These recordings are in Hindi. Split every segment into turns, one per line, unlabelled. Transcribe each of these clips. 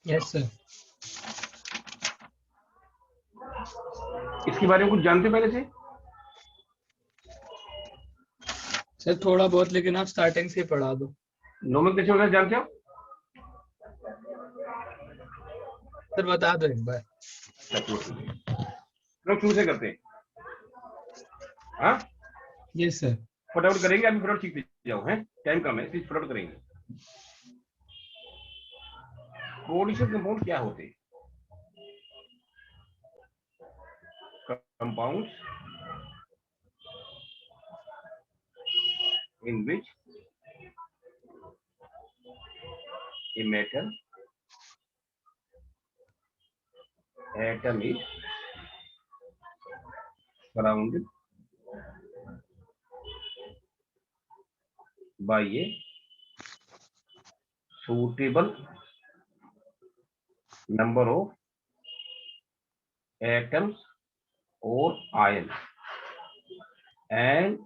Yes sir.
इसके बारे में कुछ जानते पहले से?
सर थोड़ा बहुत, लेकिन आप स्टार्टिंग से ही पढ़ा दो।
नोमेनक्लेचर वगैरह जानते हो?
सर बता दो एक बार।
लोग शुरू से करते हैं। हाँ,
यस सर।
फटाफट करेंगे, अभी फटाफट सीखते जाओ, है टाइम कम है, सिर्फ फटाफट करेंगे। कोऑर्डिनेशन कंपाउंड क्या होते हैं? Compounds in which a metal atom is surrounded by a suitable number of atoms or ions, and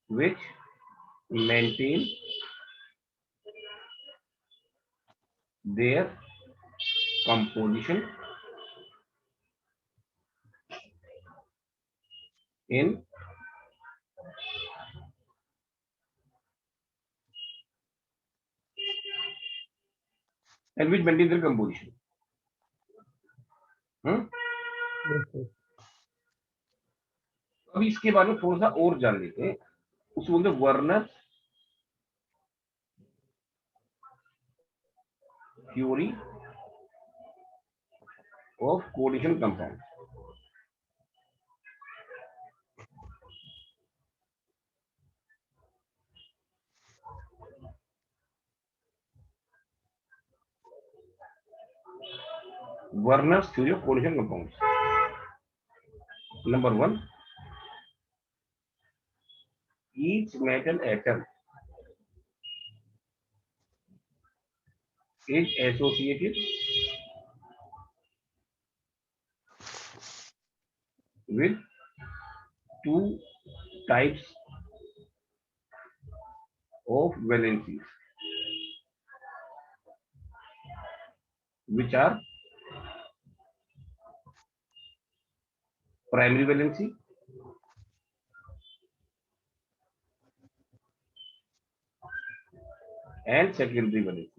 which maintain their composition in and which maintain their composition.
Yes sir.
अभी इसके बारे में थोड़ा सा और जान लेते हैं। उसको बोलते हैं Werner theory of coordination compound. Werner's theory of coordination compounds. Number one, each metal atom is associated with two types of valencies, which are primary valency and secondary valency.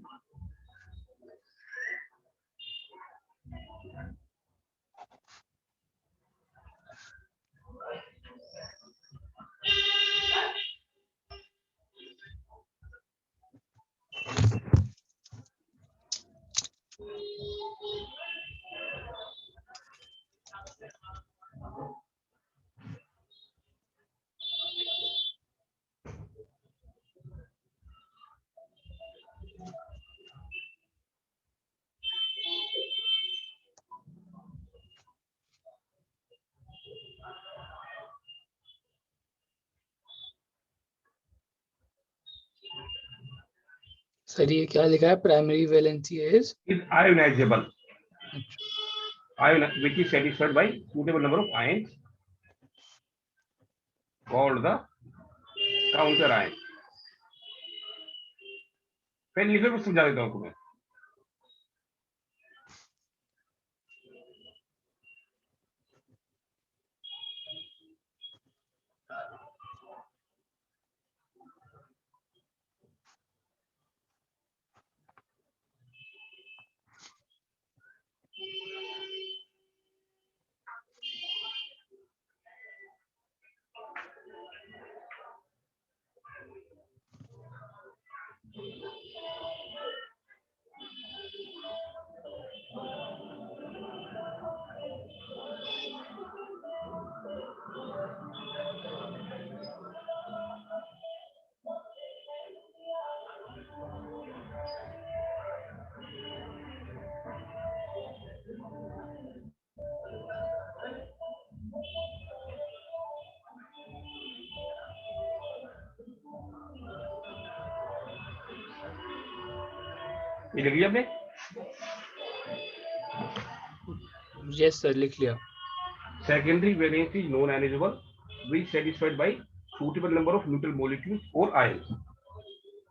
Sir ये क्या लिखा है? Primary valency is
Is ionizable,
अच्छा।
which is satisfied by suitable number of ions called the counter ion. पहले लिखो, कुछ समझा देता हूँ तुम्हें। ये लिख लिया आपने?
यस सर, लिख लिया।
Secondary valency is non-ionizable, which satisfied by suitable number of neutral molecules or ions.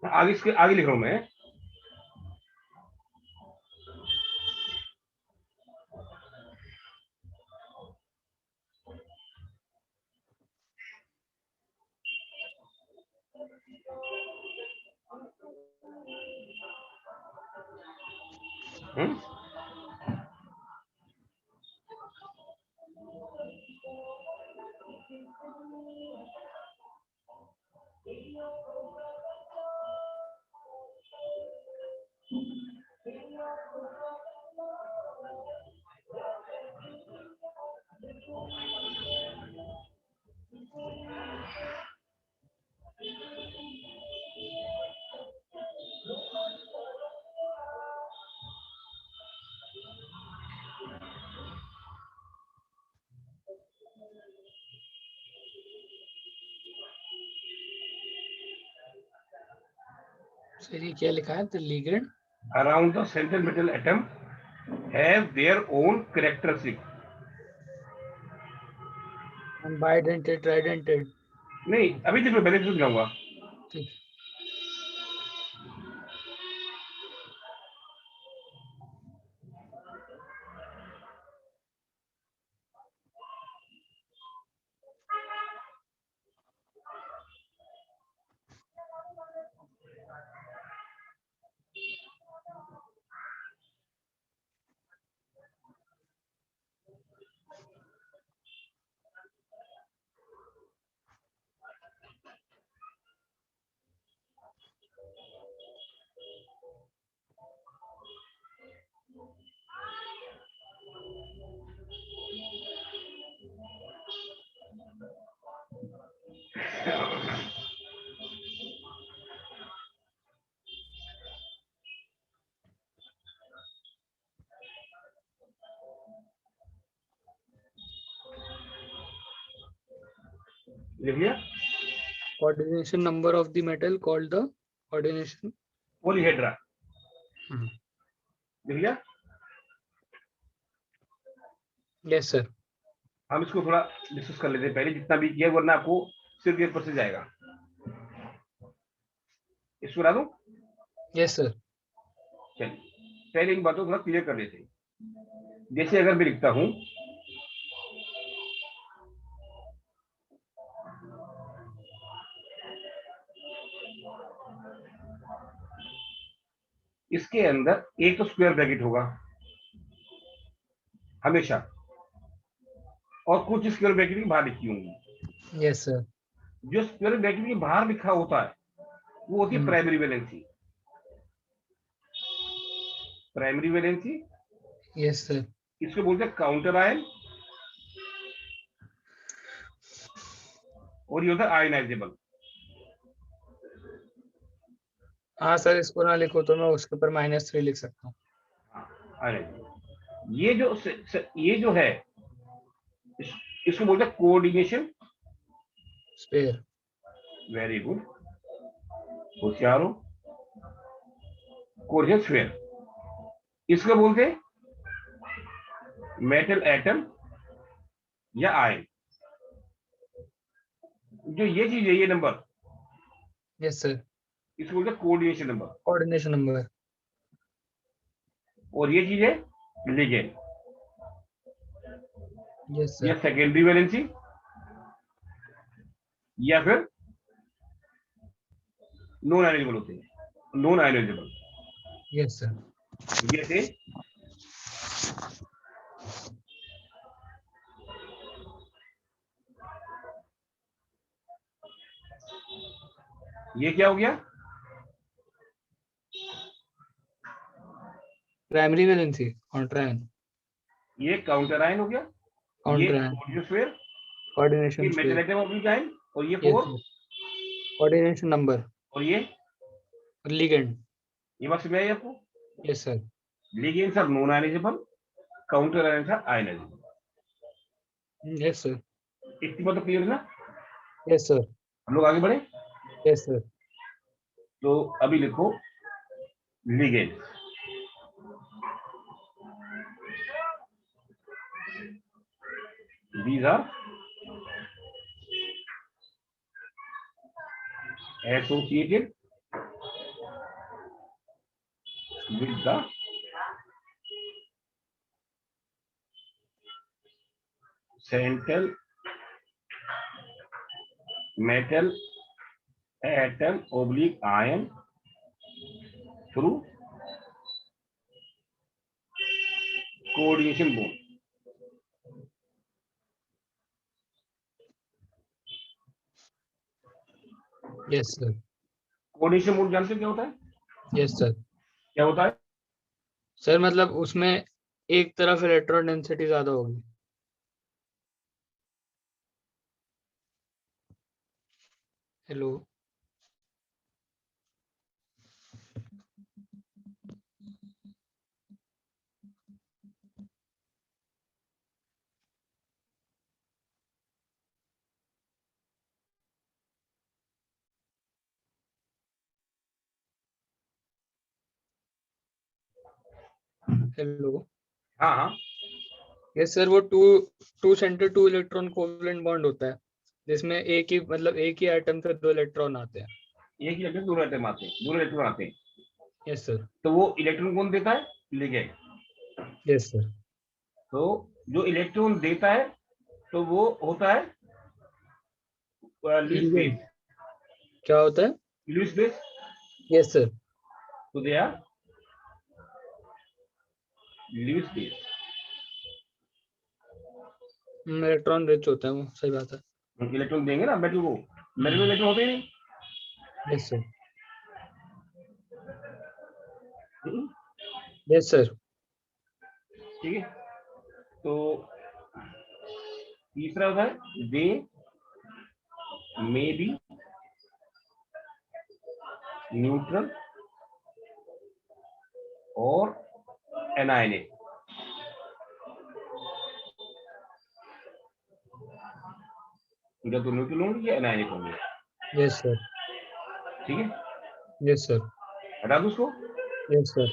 आगे इसके आगे लिख रहा हूं मैं।
सर ये क्या लिखा है? The ligand
around the central metal atom have their own characteristic.
Bidentate, ट्राइडेंटेड।
नहीं, अभी देखो पहले तो जाऊंगा।
ठीक।
लिख लिया।
Coordination number of the metal called the coordination
polyhedra. लिख लिया।
Yes sir.
हम इसको थोड़ा डिस्कस कर लेते हैं पहले, जितना भी किया, वरना आपको सिर्फ ये पर जाएगा। इसको बता दूं?
Yes sir.
चलिए पहले इन बातों को थोड़ा क्लियर कर लेते हैं। जैसे अगर मैं लिखता हूं इसके अंदर एक तो स्क्वायर ब्रैकेट होगा हमेशा, और कुछ स्क्वायर ब्रैकेट की बाहर लिखी होंगी।
Yes sir.
जो स्क्वायर ब्रैकेट के बाहर लिखा होता है वो होती है primary valency. Primary valency.
Yes sir.
इसको बोलते हैं काउंटर आयन, और ये होता है आयनाइजेबल।
हाँ सर, इसको ना लिखो तो मैं उसके ऊपर -3 लिख सकता हूँ।
ये जो है इसको बोलते हैं कोऑर्डिनेशन
स्पेयर।
वेरी गुड, होशियार हो। कोऑर्डिनेशन स्फीयर इसको बोलते हैं मेटल एटम या आयन। जो ये चीज है, ये नंबर,
यस सर।
इसको बोलते हैं कोऑर्डिनेशन नंबर।
Coordination number.
और ये चीज है लिगेंड
यस
या
सर।
सेकेंडरी वैलेंसी, या फिर नॉन आयनाइजेबल होते हैं, नॉन आयनाइजेबल।
Yes sir.
जैसे ये क्या हो गया?
Primary valency counter ion.
ये काउंटर आयन हो गया। ये
काउंटर आयन।
कोऑर्डिनेशन,
कोऑर्डिनेशन
ये
sphere.
Metal atom of ion, और ये
yes
four,
sir. Coordination number
और ये
और लिगेंड।
ये बात समझ आई आपको?
Yes sir.
Ligands are non ionizable, counter ions are ionizable.
Yes sir.
इतनी बात तो क्लियर है ना?
Yes sir.
हम लोग आगे बढ़े।
Yes sir.
तो अभी लिखो ligands. These are associated with the central metal atom oblique ion through coordination bond.
Yes sir.
Coordination bond जानते हो क्या होता है?
Yes sir.
क्या होता है?
सर मतलब उसमें एक तरफ इलेक्ट्रॉन डेंसिटी ज्यादा होगी। हेलो। हेलो।
हाँ हाँ,
यस सर, वो two two centre two electron covalent bond होता है, जिसमें एक ही मतलब एक ही एटम से दो इलेक्ट्रॉन आते हैं।
एक ही इलेक्ट्रॉन दोनों एटम आते हैं, दोनों इलेक्ट्रॉन आते हैं।
Yes sir.
तो वो इलेक्ट्रॉन कौन देता है? लिगेंड।
Yes sir.
तो जो इलेक्ट्रॉन देता है तो वो होता है लुईस बेस।
लिगेंड क्या होता है?
Lewis base.
Yes sir.
तो they are Lewis base.
Electron rich होता है वो, सही बात है।
इलेक्ट्रॉन देंगे ना मेटल को, मेटल में इलेक्ट्रॉन होते ही नहीं।
Yes sir.
Hmm,
yes sir.
ठीक है। तो तीसरा होता है दे मे बी न्यूट्रल और एनायनेट। या तो न्यूट्रल होंगे या एनायनेट होंगे।
Yes sir.
ठीक है,
यस सर।
हटा दो उसको।
Yes sir.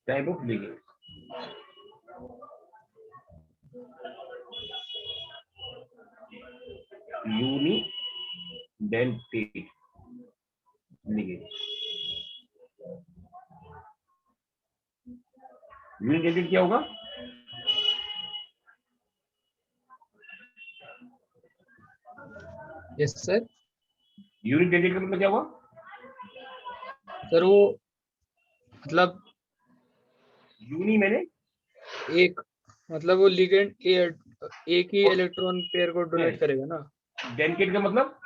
Type of ligand. Unidentate ligand. Unidentate क्या होगा?
Yes sir.
यूनिडेंटेट का मतलब क्या हुआ?
सर वो मतलब
यूनि मैंने
एक मतलब वो लिगेंड एक ही इलेक्ट्रॉन पेयर को डोनेट करेगा ना।
डेंटेट का मतलब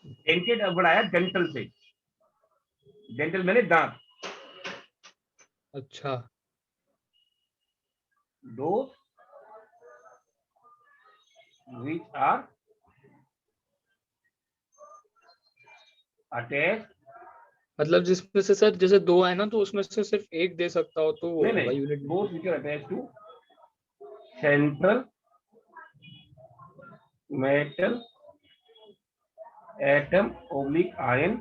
डेंटेट अब बढ़ाया डेंटल से। डेंटल मैंने दांत।
अच्छा।
दो which are attached।
मतलब जिसमें से सर जैसे दो है ना, तो उसमें से सिर्फ एक दे सकता हो तो वो
नहीं
होगा
नहीं,
unit.
Both which are attached to central metal atom oblique ion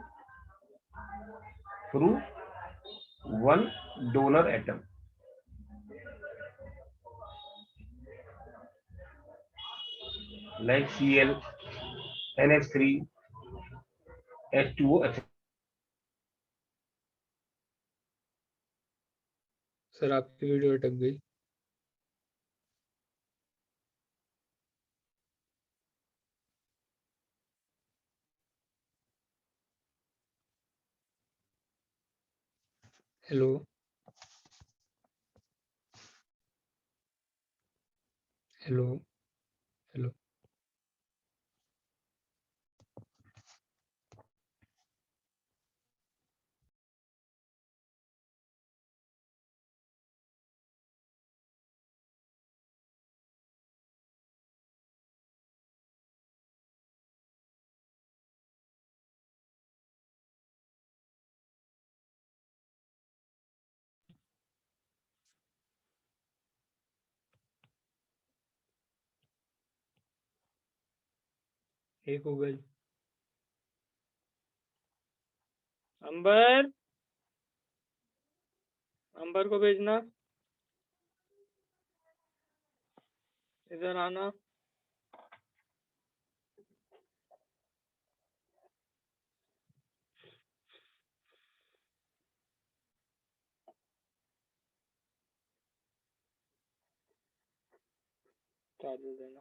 through one donor atom। like Cl, NH3, H2O, etc।
Sir आपकी वीडियो अटक गई। हेलो। हेलो। हेलो। हे गूगल, अंबर अंबर को भेजना, इधर आना। चार्जर देना।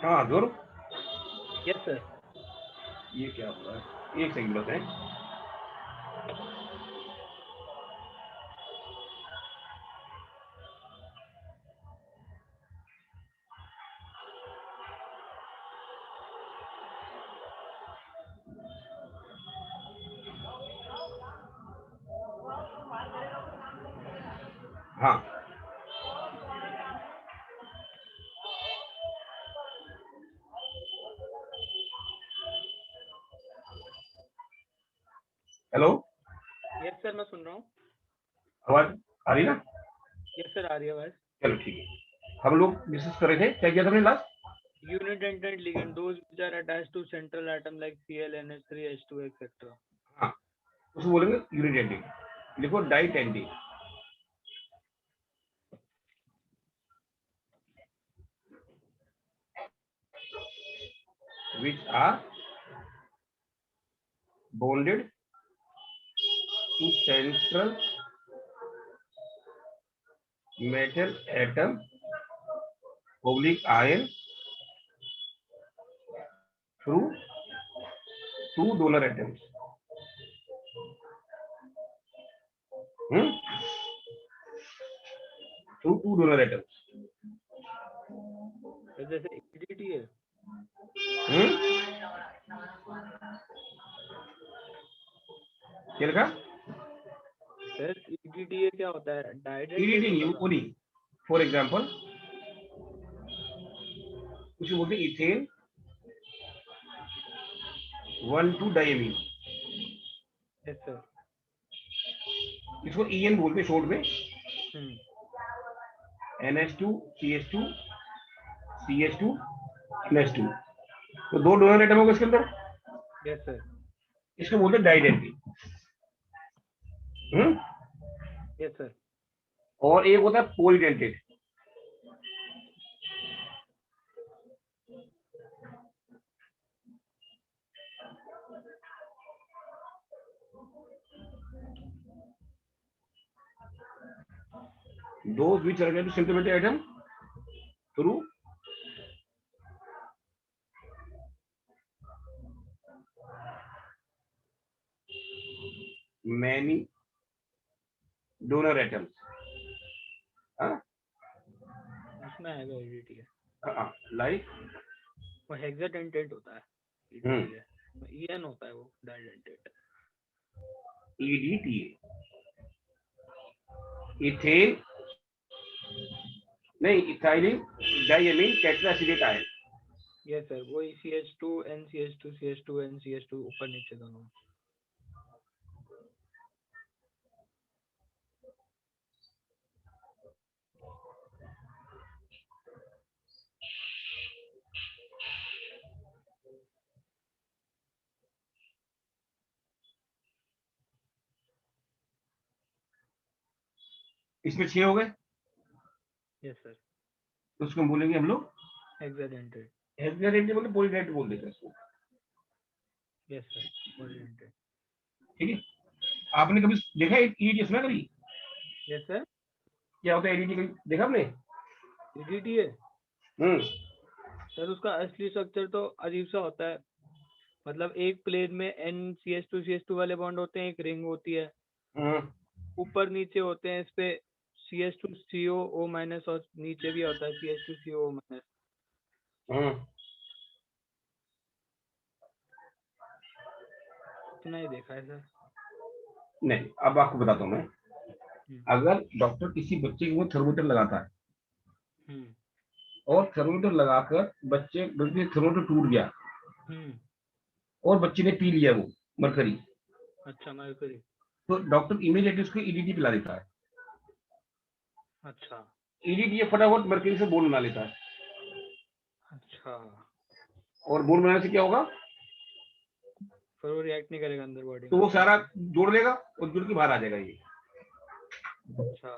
हाँ जोर।
Yes sir.
ये क्या हो रहा है, एक सेकंड बस है। हाँ हेलो,
यस सर, मैं सुन रहा हूँ।
आवाज आ रही ना?
यस सर, आ रही है आवाज।
चलो ठीक है, हम लोग डिस्कस कर रहे थे, क्या किया था हमने last?
Unit ended ligand, those which are attached to central atom like Cl, NH3, H2, etc.
हाँ, उसको बोलेंगे यूनिट एंडिंग। लिखो diet ending. which are bonded to central metal atom oblique ion through two donor atoms. Through two donor atoms.
जैसे EDT है।
क्या लिखा?
सर EDTA क्या होता है?
EDT नहीं, ओडी। फॉर एग्जांपल कुछ बोलते इथेन 1,2 डायमीन,
यस सर।
इसको EN बोलते हैं शॉर्ट में। NH2 CH2 CH2 NH2, तो दो डोनर एटम होगा इसके अंदर।
Yes sir.
इसको बोलते हैं डाइडेंटिटी।
Yes sir.
और एक होता है polydentate. those which are related to central metal atom through many donor atoms.
उसमें आएगा EDTA।
like
वो हेक्साडेंटेट होता है EDTA। EN होता है वो डाइडेंटेट।
EDTA इथेन नहीं, ethylene diamine tetraacetate ion.
Yes sir, वही CH2 NCH2 CH2 NCH2 ऊपर नीचे दोनों।
इसमें 6 हो गए।
Yes sir.
तो उसको बोलेंगे हम लोग
हेक्साडेंटेट।
हेक्साडेंटेट मतलब पॉलीडेंटेट बोल देते हैं इसको।
Yes sir, polydentate.
ठीक है, आपने कभी देखा EDTA सुना कभी?
Yes sir.
क्या होता है EDTA, कभी देखा आपने?
EDTA सर उसका असली स्ट्रक्चर तो अजीब सा होता है। मतलब एक प्लेन में NCH2 CH2 वाले बॉन्ड होते हैं, एक रिंग होती है, ऊपर नीचे होते हैं इस पे CH2 COO माइनस, और नीचे भी होता है CH2 COO माइनस। इतना ही देखा है सर।
नहीं, अब आपको बताता हूँ मैं। अगर डॉक्टर किसी बच्चे को थर्मोमीटर लगाता है और थर्मोमीटर लगाकर बच्चे थर्मोमीटर टूट गया और बच्चे ने पी लिया वो मरकरी,
अच्छा मरकरी,
तो डॉक्टर इमीडिएटली उसको EDTA पिला देता है।
अच्छा
EDTA फटाफट मरकरी से बोन बना लेता है।
अच्छा,
और बोन बनाने से क्या होगा?
फिर वो रिएक्ट नहीं करेगा अंदर बॉडी
तो
में।
वो सारा जोड़ लेगा और जुड़ के बाहर आ जाएगा ये।
अच्छा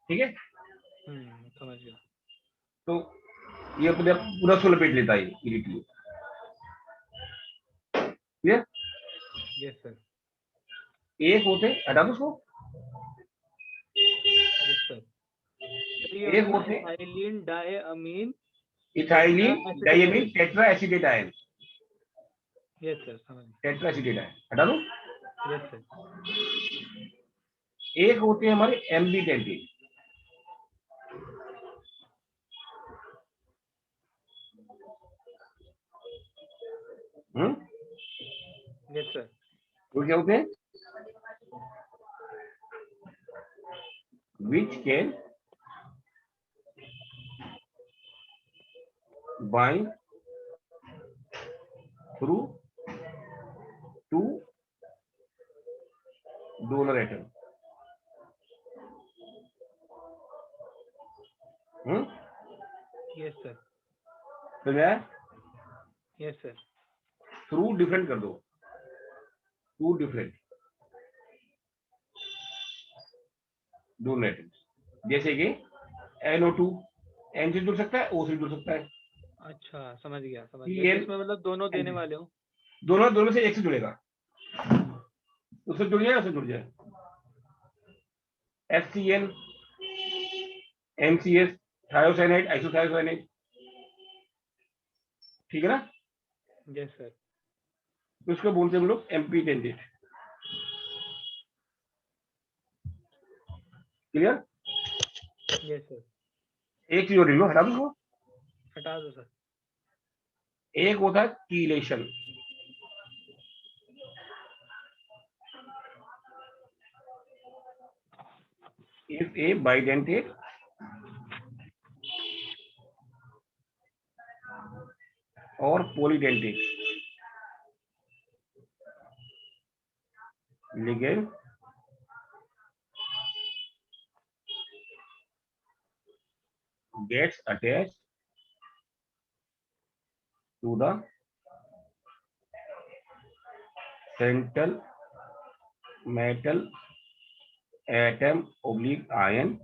ठीक है,
समझ गया।
तो ये अपने पूरा सो लपेट लेता है EDTA।
Yes sir.
एक होते हटा दो उसको।
Yes sir. ये
एक
होता है
होते
ethylene diamine
ethylene diamine tetra acetate ion.
Yes sir, समझ गया।
टेट्रा एसिटेट आयन हटा दो।
Yes sir.
एक होते हैं हमारे एम्बिटेंटेट।
Yes sir.
वो क्या होते हैं? which can bind through two donor atom।
Yes sir.
तो क्या?
Yes sir.
थ्रू डिफरेंट कर दो, टू डिफरेंट donor atoms। जैसे कि NO2 N से जुड़ सकता है, O से जुड़ सकता है।
अच्छा, समझ गया समझ गया। इसमें मतलब दोनों देने वाले हो।
दोनों में से एक से जुड़ेगा, उससे जुड़ जाए, उससे जुड़ जाए। FCN MCS थायोसाइनाइड आइसोथायोसाइनाइड, ठीक है ना?
Yes sir.
तो उसको बोलते हैं हम लोग एम्पिटेंटेट। क्लियर?
Yes sir.
एक चीज और लिख लो, हटा दो,
हटा दो सर।
एक होता है कीलेशन। इफ ए बाइडेंटेट और polydentate ligand gets attached to the central metal atom oblique ion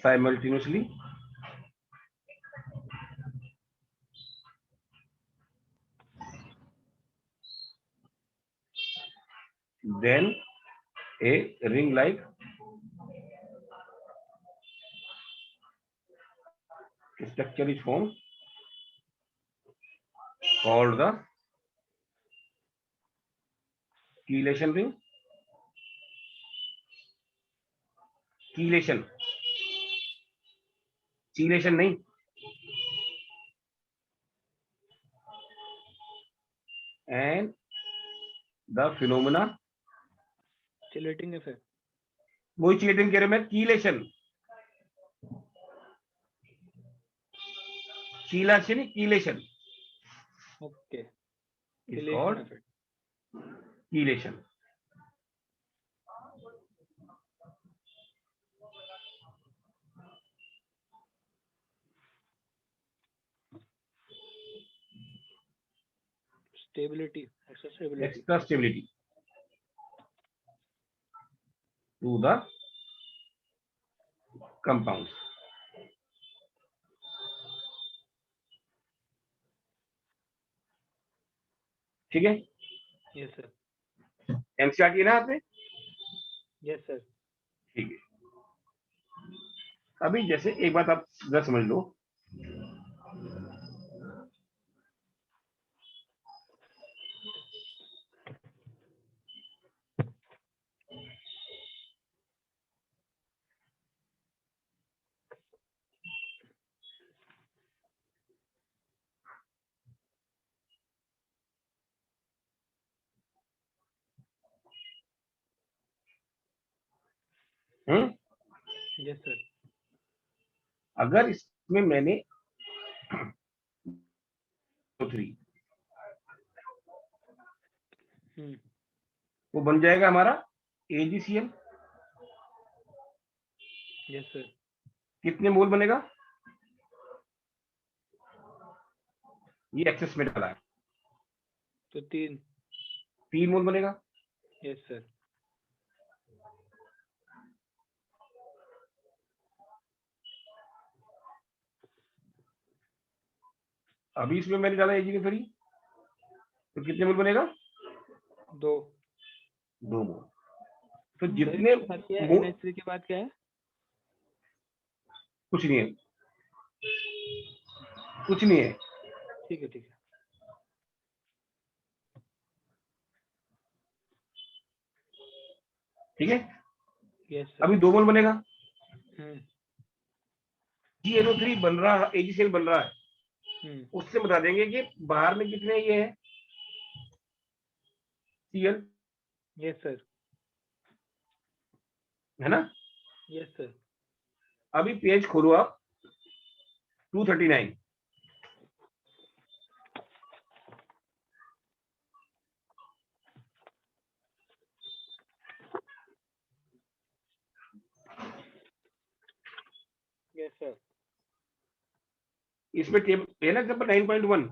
simultaneously, then a ring like structure is formed called the chelation ring। chelation, chelation नहीं, and the phenomena
chelating effect.
वही चिलेटिंग कह रहे मैं, chelation, chelation chelation
okay.
is called
effect.
chelation।
Stability, extra stability.
extra stability to the compounds। ठीक है?
Yes sir.
एनसीईआरटी ना आपने?
Yes sir.
ठीक है। अभी जैसे एक बात आप जरा समझ लो,
यस सर।
अगर इसमें मैंने 3 वो बन जाएगा हमारा AgCl।
Yes sir.
कितने मोल बनेगा? ये एक्सेस में डाला है
तो
3 मोल बनेगा।
Yes sir.
अभी इसमें मैंने डाला Ag3, तो कितने मोल बनेगा?
2
मोल। तो जितने
NH3 के बाद क्या है?
कुछ नहीं है, कुछ नहीं है।
ठीक है, ठीक है।
ठीक है,
यस सर।
अभी 2 मोल बनेगा।
हम्म
GnO3 बन रहा है, AgCl बन रहा है, उससे बता देंगे कि बाहर में कितने ये है Cl।
Yes sir.
है ना।
Yes sir.
अभी पेज खोलो आप 239।
Yes sir.
इसमें टेबल है ना एग्जाम्पल 9.1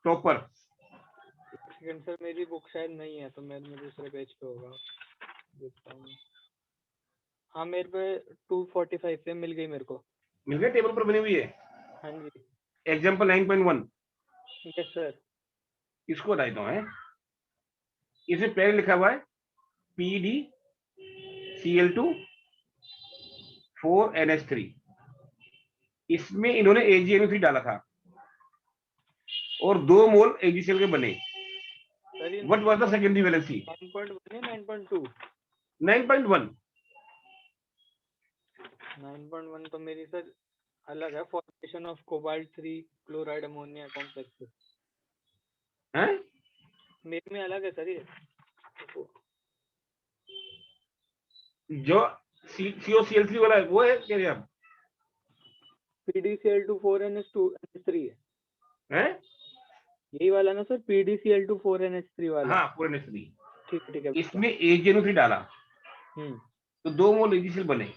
टॉप पर।
सेकंड सर, मेरी बुक शायद नहीं है, तो मैं दूसरे पेज पे होगा, देखता हूँ। हाँ, मेरे पे 245 पे मिल गई मेरे को।
मिल गया, टेबल पर बनी हुई है।
हाँ जी।
एग्जाम्पल 9.1।
Yes sir.
इसको बता देता हूँ। इसमें पहले लिखा हुआ है PdCl2 4NH3। इसमें इन्होंने AgNO3 डाला था और 2 मोल AgCl के बने। What was the secondary valency?
9.1 या 9.2?
9.1।
9.1 तो मेरी सर अलग है, formation of cobalt 3 chloride ammonia complex.
हैं?
मेरे में अलग है सर ये।
जो COCl3 वाला है वो है कह रहे आप?
PdCl2 4NH3 है।
हैं?
यही वाला ना सर, PdCl2 4NH3 वाला?
हाँ, 4NH3।
ठीक है, ठीक है।
इसमें AgNO3 डाला तो 2 मोल AgCl बने।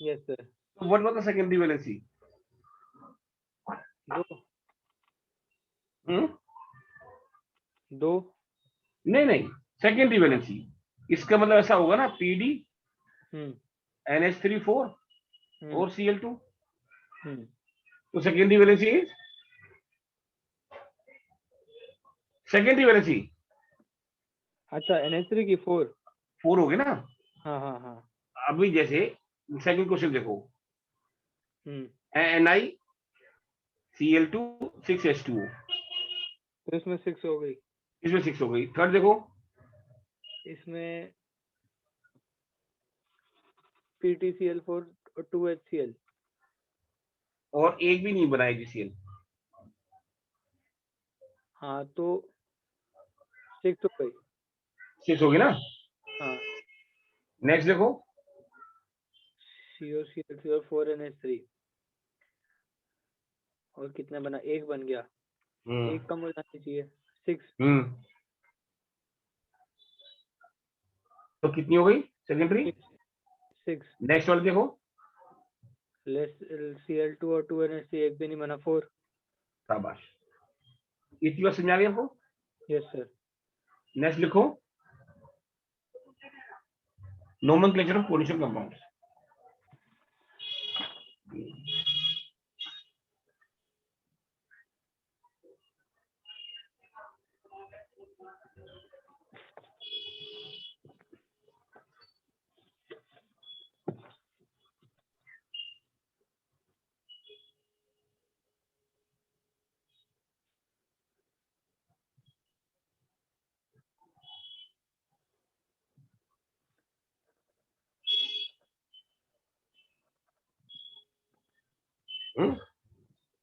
Yes sir.
तो what was the secondary valency?
2।
Hmm,
2।
नहीं, सेकेंडरी वैलेंसी। इसका मतलब ऐसा होगा ना PD NH3 4 और Cl2। तो सेकेंडरी वैलेंसी
अच्छा, NH3 की 4।
4 हो गए ना।
हाँ हाँ हाँ।
अभी जैसे सेकंड क्वेश्चन देखो, NiCl2 6H2O।
तो इसमें 6 हो गई।
इसमें 6 हो गई। थर्ड देखो,
इसमें PtCl4 और 2HCl।
और एक भी नहीं बनाया GCl।
हाँ, तो 6 हो गई।
6 हो गई ना।
हाँ।
नेक्स्ट देखो,
COCl3 और 4NH3। और कितना बना? एक बन गया। एक कम हो जानी चाहिए, 6।
तो कितनी हो गई सेकेंडरी?
6।
नेक्स्ट वाले देखो,
लेस Cl2 और 2NH3 एक भी नहीं बना, 4।
शाबाश, इतनी बात समझ आ गई आपको?
Yes sir.
नेक्स्ट लिखो, nomenclature of potassium compounds.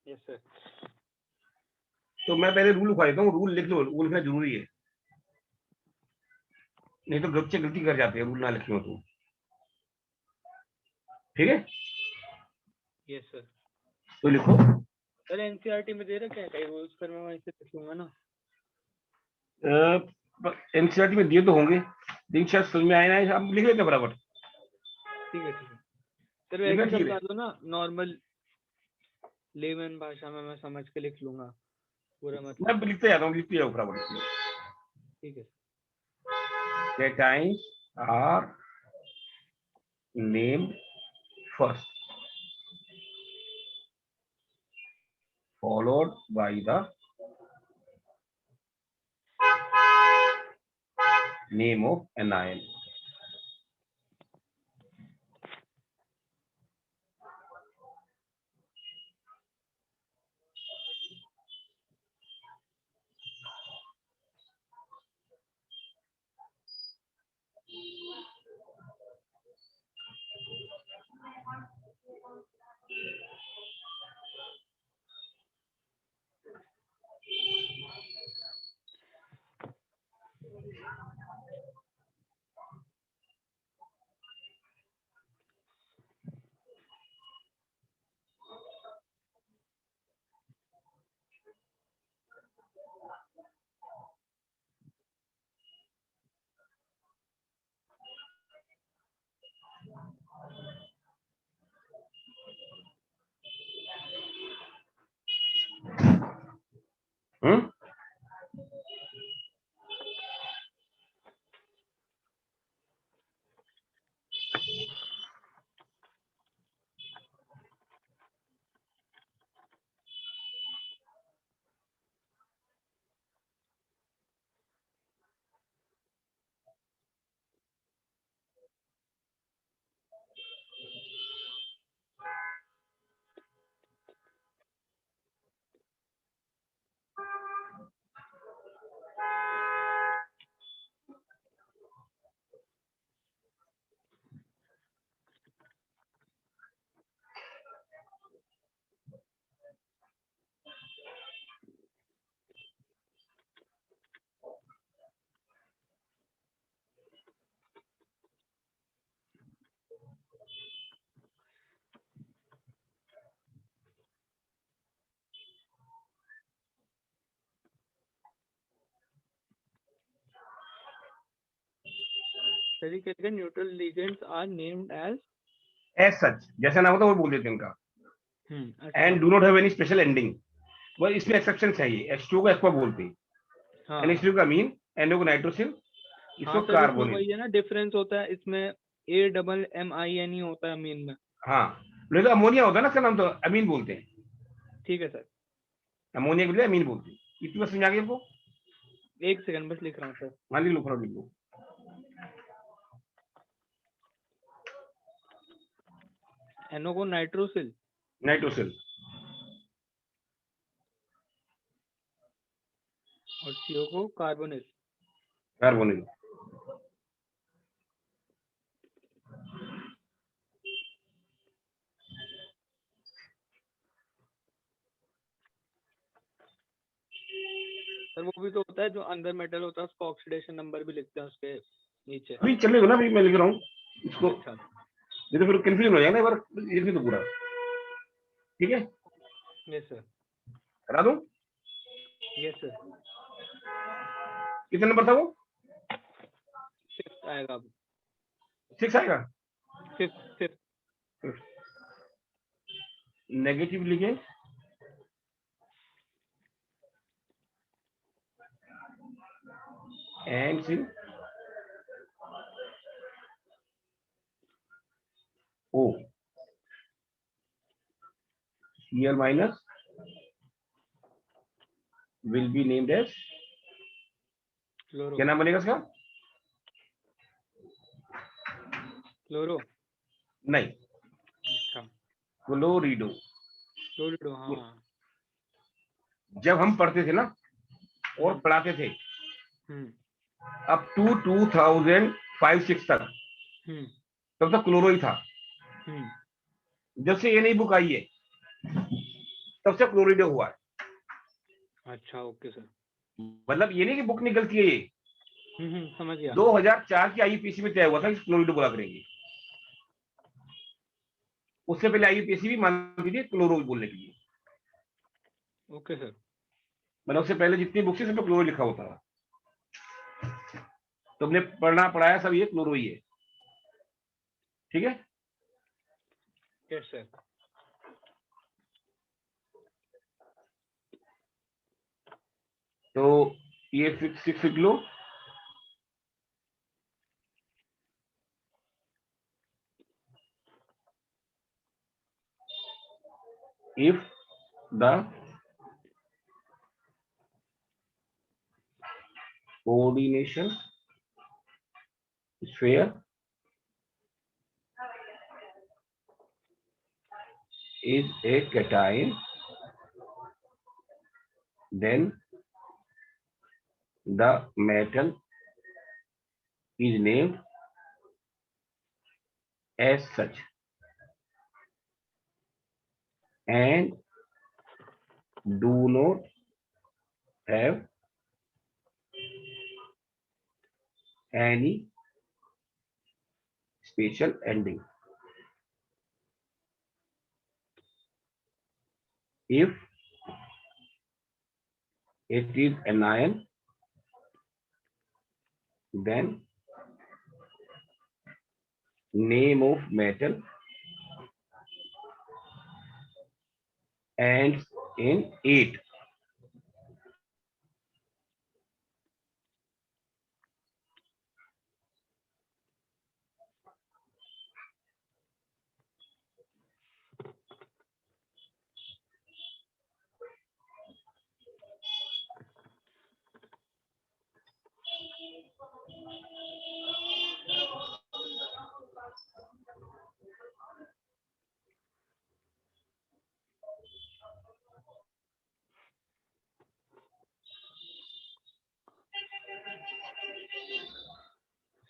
Yes sir.
तो मैं पहले रूल लिखवा देता हूँ। रूल लिख लो, रूल लिखना जरूरी है, नहीं तो बच्चे गलती कर जाते हैं रूल ना लिखे हो तो। ठीक है,
यस सर।
तो लिखो।
सर एनसीईआरटी में दे रखे हैं कई रूल्स, पर मैं वहीं से लिखूंगा ना।
एनसीईआरटी में दिए तो होंगे, लेकिन शायद समझ में आए ना, आप लिख लेते हैं बराबर।
ठीक है, ठीक है सर।
लिखना
वैसे
ठीक
समझा
है।
दो ना, नॉर्मल लेमन भाषा में मैं समझ के लिख लूंगा पूरा
मैं
मतलब।
लिखते जाता हूँ, लिखते जाओ बराबर।
ठीक है।
Cations are named first, followed by the name of anion.
तरीके के neutral ligands are named
as such, जैसा नाम होता है वो बोल देते हैं उनका।
अच्छा।
And do not have any special ending. वो इसमें एक्सेप्शन चाहिए। H2 को एक्वा बोलते हैं,
हाँ
NH2 का अमीन, NO को नाइट्रोसिल, इसको
हाँ सर, इसमें
कार्बोनिल।
वही है ना, डिफरेंस होता है इसमें, AMMINE होता है अमीन में।
हाँ, नहीं तो अमोनिया होता है ना, इसका नाम तो अमीन बोलते हैं।
ठीक है सर,
अमोनिया के लिए अमीन बोलते हैं। इतनी बात समझ आ गई आपको?
एक सेकंड बस लिख रहा हूँ सर।
मान ली लो, फटाफट लिख लो।
NO को नाइट्रोसिल,
नाइट्रोसिल
और CO को कार्बोनिल।
कार्बोनिल।
सर वो भी तो होता है जो अंदर मेटल होता है, उसको ऑक्सीडेशन नंबर भी लिखते हैं उसके नीचे।
अभी चलेगा ना, अभी मैं लिख रहा हूँ इसको।
अच्छा,
नहीं तो फिर कंफ्यूजन हो जाएगा ना, एक बार लिख तो पूरा। ठीक है,
यस सर,
करा दूं?
Yes sir.
कितने नंबर था वो?
6 आएगा अब।
6 आएगा।
5th।
नेगेटिव लिखे, एंड सिन O, Cl minus will be named as,
क्लोरो।
क्या नाम बनेगा इसका?
क्लोरो
नहीं,
अच्छा,
क्लोरिडो।
क्लोरिडो, हाँ।
जब हम पढ़ते थे ना और पढ़ाते थे अब टू 2005-6 तक, तब तक क्लोरो ही था। जब से ये नई बुक आई है तब से क्लोरिडो हुआ है।
अच्छा, ओके सर।
मतलब ये नहीं कि बुक निकलती है ये,
समझ गया।
2004 की IUPAC में तय हुआ था कि क्लोरिडो बोला करेंगे। उससे पहले IUPAC भी मानती थी क्लोरो बोलने के लिए।
Okay sir.
मतलब उससे पहले जितनी बुक्स है सब क्लोरो लिखा होता था। तुमने पढ़ना पढ़ाया सब ये क्लोरो ही है। ठीक है,
यस सर।
तो ये 6 लिख लो। If the coordination sphere is a cation, then the metal is named as such, and do not have any special ending. If it is anion, then name of metal ends in 8.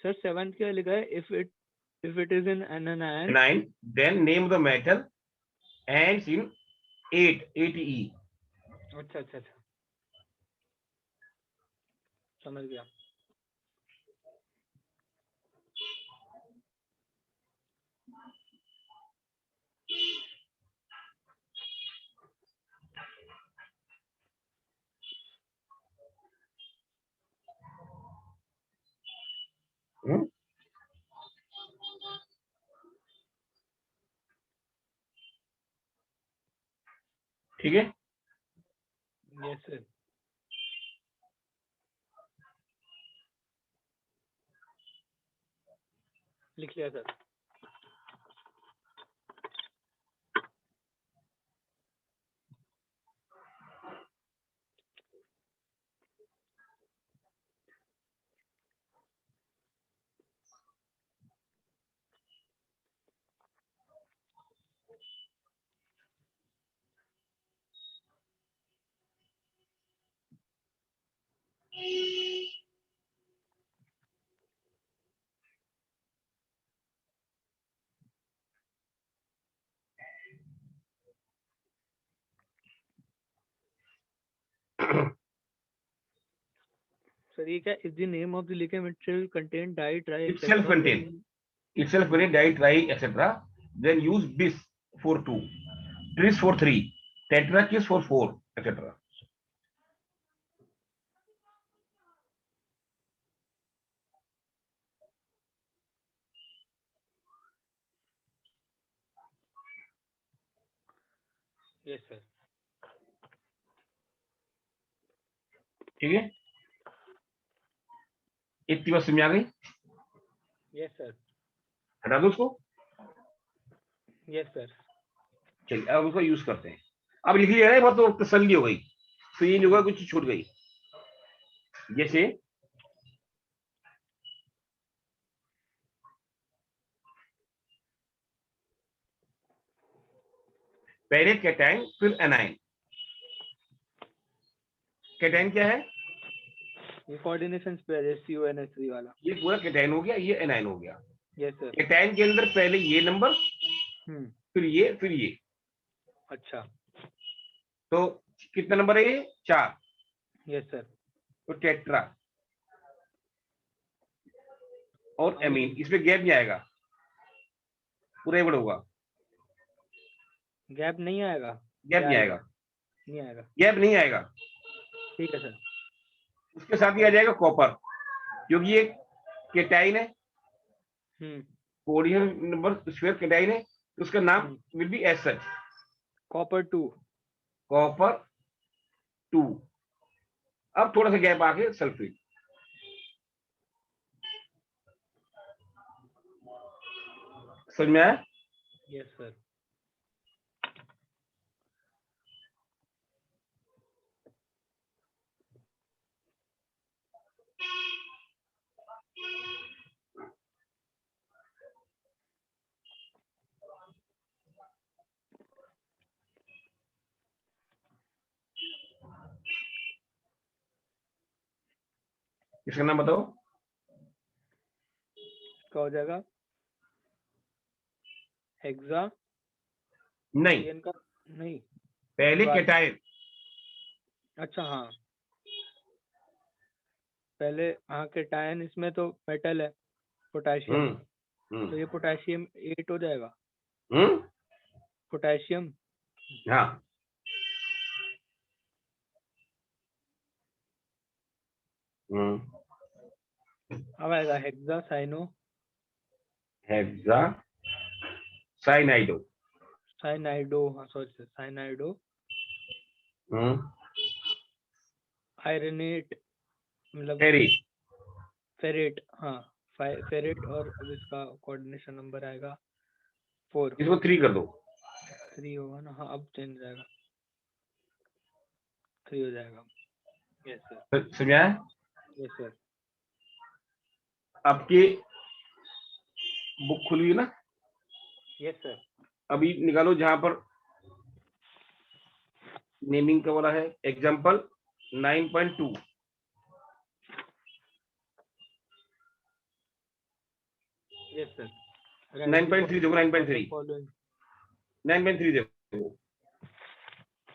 Sir 7th क्या लिखा है? If it is in anion,
9 then name the metal ends in 8 E.
अच्छा अच्छा अच्छा, समझ गया।
ठीक है,
यस सर, लिख लिया सर। सर ये क्या? Is the name of the ligand it contain di tri
itself contain dye try etc. Then use bis for 2, tris for 3, tetrakis for 4 etc.
Yes sir,
ठीक है, इतनी बात समझ आ गई?
यस सर,
हटा दो उसको।
Yes sir.
चलिए अब उसको यूज करते हैं। अब लिख लिया है, बहुत तो तसल्ली हो गई, तो ये नहीं होगा कुछ छूट गई। जैसे पहले कैटाइन फिर एनाइन। कैटाइन क्या है?
ये कोऑर्डिनेशन पेयर CONH3 वाला।
ये पूरा कैटाइन हो गया, ये एनाइन हो गया।
Yes sir.
कैटाइन के अंदर पहले ये नंबर, फिर ये।
अच्छा,
तो कितना नंबर है ये? 4।
Yes sir.
तो टेट्रा और एमीन, इसमें गैप नहीं आएगा, पूरा एवड होगा।
गैप नहीं आएगा?
गैप नहीं आएगा,
नहीं आएगा,
गैप नहीं आएगा।
ठीक है सर।
उसके साथ ही आ जाएगा कॉपर, क्योंकि ये कैटाइन है, कोऑर्डिनेशन नंबर स्क्वायर कैटाइन है, तो उसका नाम will be as such,
copper 2।
Copper 2। अब थोड़ा सा गैप आके सल्फेट। समझ में आया?
Yes sir.
इसका नाम बताओ।
क्या हो जाएगा? हेक्सा?
नहीं,
इनका नहीं,
पहले कैटाइन।
अच्छा हाँ, पहले हाँ कैटायन, इसमें तो मेटल है पोटेशियम, तो ये पोटेशियम 8 हो जाएगा। पोटेशियम,
हाँ,
अब आएगा हेक्सा साइनो,
हेक्सा साइनाइडो,
साइनाइडो, हाँ सॉरी साइनाइडो, आयरनेट, मतलब
फेरेट,
फेरेट, हाँ फेरेट, और अब इसका कोऑर्डिनेशन नंबर आएगा 4।
इसको 3 कर दो।
3 होगा ना? हाँ अब चेंज जाएगा, 3 हो जाएगा। Yes sir.
समझा?
Yes sir.
आपकी बुक खुली है ना?
Yes sir.
अभी निकालो जहां पर नेमिंग का वाला है, एग्जांपल 9.2।
यस सर
9.3 देखो 9.3
फॉलोइंग
9.3 देखो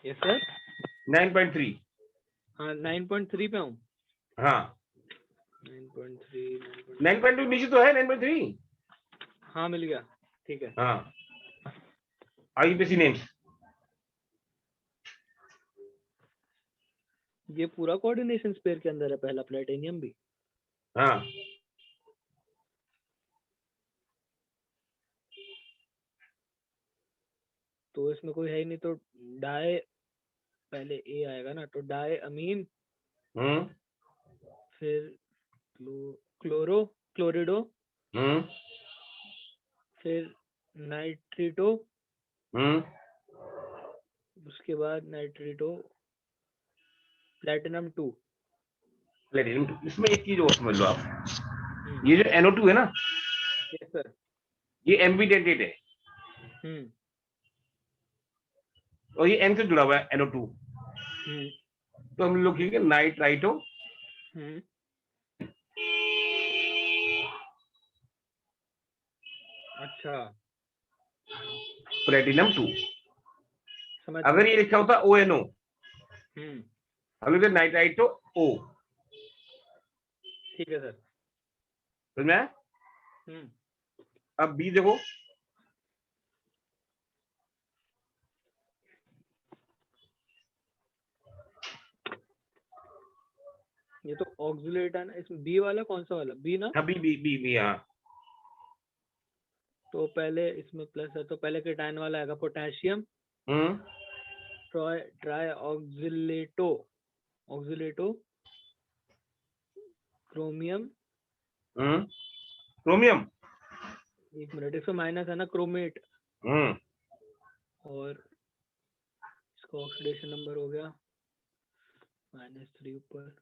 यस सर
9.3
हाँ 9.3 पे हूँ
हाँ 9.2 नीचे तो है 9.3
हाँ मिल गया ठीक है
हाँ आईपीसी नेम्स
ये पूरा कोऑर्डिनेशन स्पेयर के अंदर है पहला प्लेटिनियम भी
हाँ
तो इसमें कोई है ही नहीं तो डाई पहले ए आएगा ना तो डाई अमीन फिर क्लोरो क्लोरिडो फिर नाइट्रिटो उसके बाद नाइट्रिटो प्लेटिनम 2
प्लेटिनम 2 इसमें एक चीज और समझ लो आप ये जो NO2 है ना
यस सर
ये एम्बिडेंटेड है और ये N से जुड़ा हुआ है NO2 तो हम लोग लिखेंगे नाइट्राइटो
अच्छा
प्लेटिनम 2
समझ
अगर ये लिखा होता ONO हम लोग नाइट्राइटो O
ठीक है सर
समझ में आया? अब बी देखो
ये तो ऑक्सिलेट है ना इसमें बी वाला कौन सा वाला बी ना
हाँ बी हाँ
तो पहले इसमें प्लस है तो पहले केटायन वाला आएगा पोटेशियम ट्राई ऑक्सिलेटो क्रोमियम
क्रोमियम
एक मिनट इसका माइनस है ना क्रोमेट और इसका ऑक्सीडेशन नंबर हो गया -3 ऊपर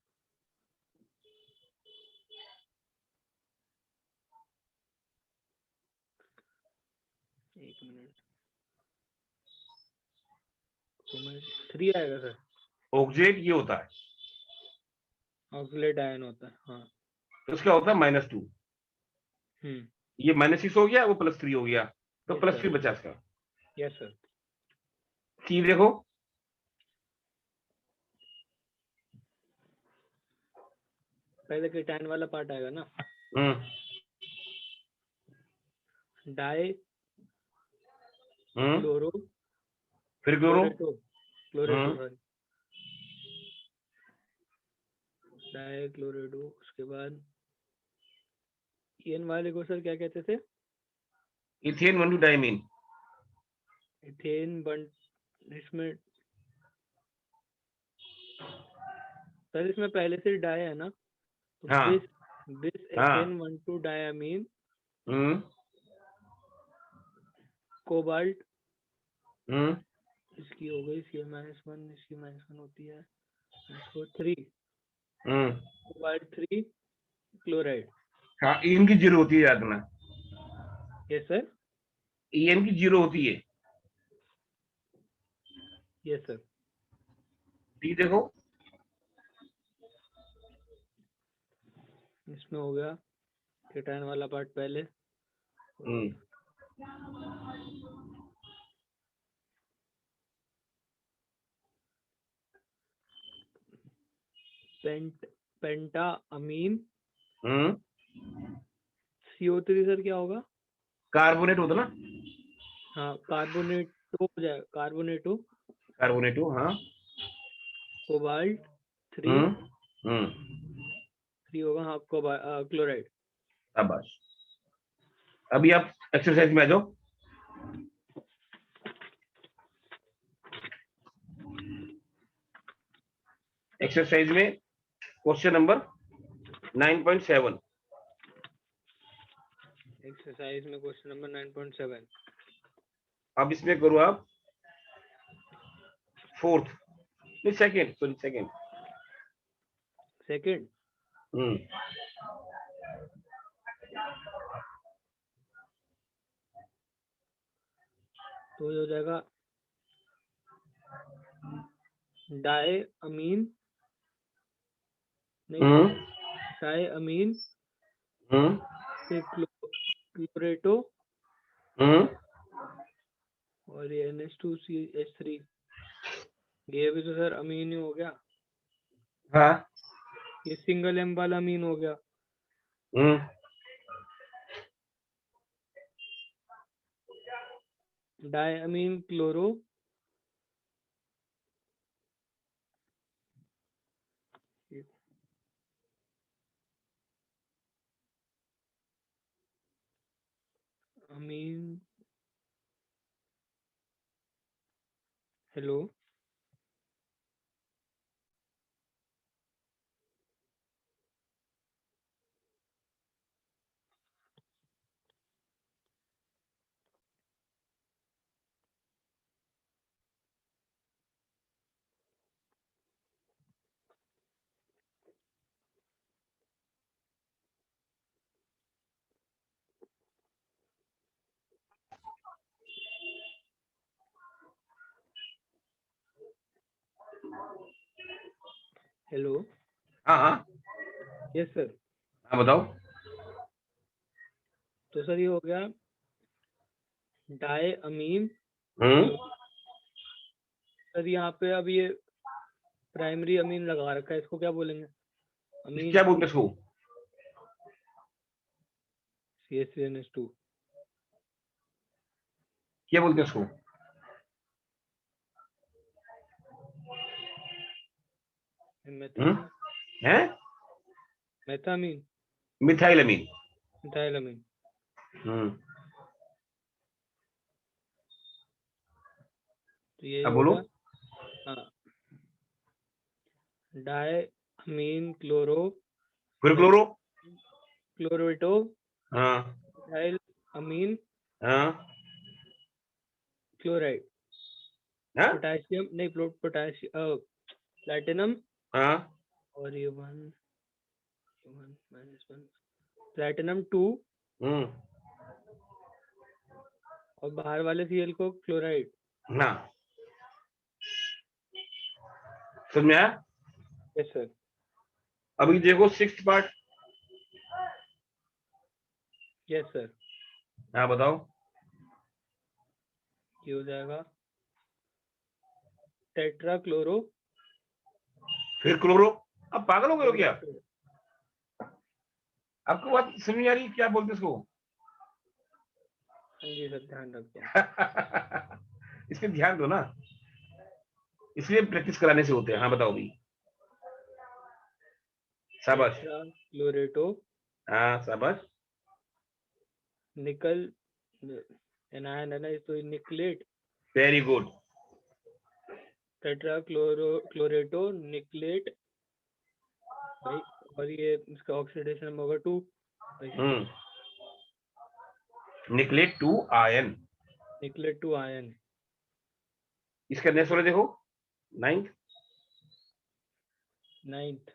एक मिनट 3 आएगा सर
ऑक्सीडेट ये होता है
ऑक्सीलेट आयन होता है हाँ
तो उसका होता है -2 ये -6 हो गया वो +3 हो गया तो
yes,
+3 बचा इसका
यस सर
सी देखो
पहले केटायन वाला पार्ट आएगा ना डाई क्लोरो
फिर
क्लोरेटो सॉरी डाई क्लोरेटो उसके बाद एन वाले को सर क्या कहते थे
इथेन 1,2 डायमीन
इथेन बन इसमें सर इसमें पहले से डाई है ना तो
हाँ
बिस इथेन 1,2 डायमीन कोबाल्ट इसकी हो गई CN-1 इसकी -1 होती है इसको 3 कोबाल्ट 3 क्लोराइड
हाँ EN की 0 होती है याद रखना
यस सर
EN की 0 होती है
यस सर
डी देखो
इसमें हो गया केटायन वाला पार्ट पहले पेंटा अमीन CO3 सर क्या होगा
कार्बोनेट होता ना
हाँ कार्बोनेटो हो जाएगा कार्बोनेटो
हाँ
कोबाल्ट 3 होगा हाँ क्लोराइड
बस अभी आप एक्सरसाइज में आ जाओ एक्सरसाइज में क्वेश्चन नंबर 9.7
एक्सरसाइज में क्वेश्चन नंबर 9.7
अब इसमें करो आप फोर्थ नहीं सेकंड
तो हो जाएगा डाई अमीन नहीं डाई अमीन फिर क्लोरेटो और ये NH2CH3, ये भी तो सर अमीन ही हो गया।
हाँ,
ये सिंगल एम वाला अमीन हो गया। डायमीन क्लोरो, अमीन, हेलो, हेलो,
हाँ हाँ,
यस सर।
हाँ बताओ।
तो सर ये हो गया डाई अमीन। सर यहाँ पे अब ये प्राइमरी अमीन लगा रखा है, इसको क्या बोलेंगे? अमीन
क्या बोलते इसको?
CH3NH2।
क्या बोलते इसको?
मेथामीन,
है
मेथामीन,
मिथाइल अमीन।
मिथाइल अमीन। तो ये
अब
हो
बोलो।
गया, हाँ, डाई अमीन क्लोरो,
फिर क्लोरो।
क्लोरेटो,
हाँ
मिथाइल अमीन
हाँ
क्लोराइड,
हाँ
पोटेशियम नहीं, पोटेशियम, प्लैटिनम,
हाँ
और ये 1 प्लैटिनम 2, और बाहर वाले Cl को क्लोराइड।
ना, समझ में आया?
Yes sir.
अभी देखो 6th पार्ट।
Yes sir.
हाँ बताओ।
ये हो जाएगा टेट्रा क्लोरो,
फिर क्लोरो। अब पागल हो गए हो क्या? आपको बात समझ नहीं आ रही क्या बोलते इसको?
हाँ जी सर, ध्यान रखते हैं।
इस पे ध्यान दो ना, इसलिए प्रैक्टिस कराने से होते हैं। हाँ बताओ भी। शाबाश।
टेट्रा क्लोरेटो,
हाँ शाबाश।
निकल, एनायन है ना, तो nickelate,
very good.
Tetra chlorato nickelate भाई, और ये इसका ऑक्सीडेशन नंबर होगा 2 भाई,
nickelate two ion.
Nickelate two ion.
इसका नेक्स्ट वाले देखो, 9th।
9th,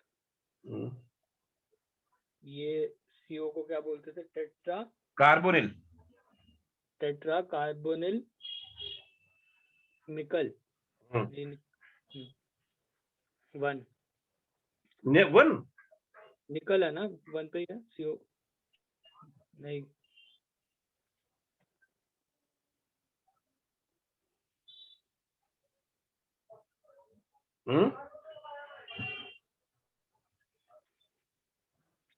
ये CO को क्या बोलते थे? Tetra
carbonyl.
टेट्रा कार्बोनिल निकल, 1
1।
निकल है ना, 1 पे ही है CO, नहीं,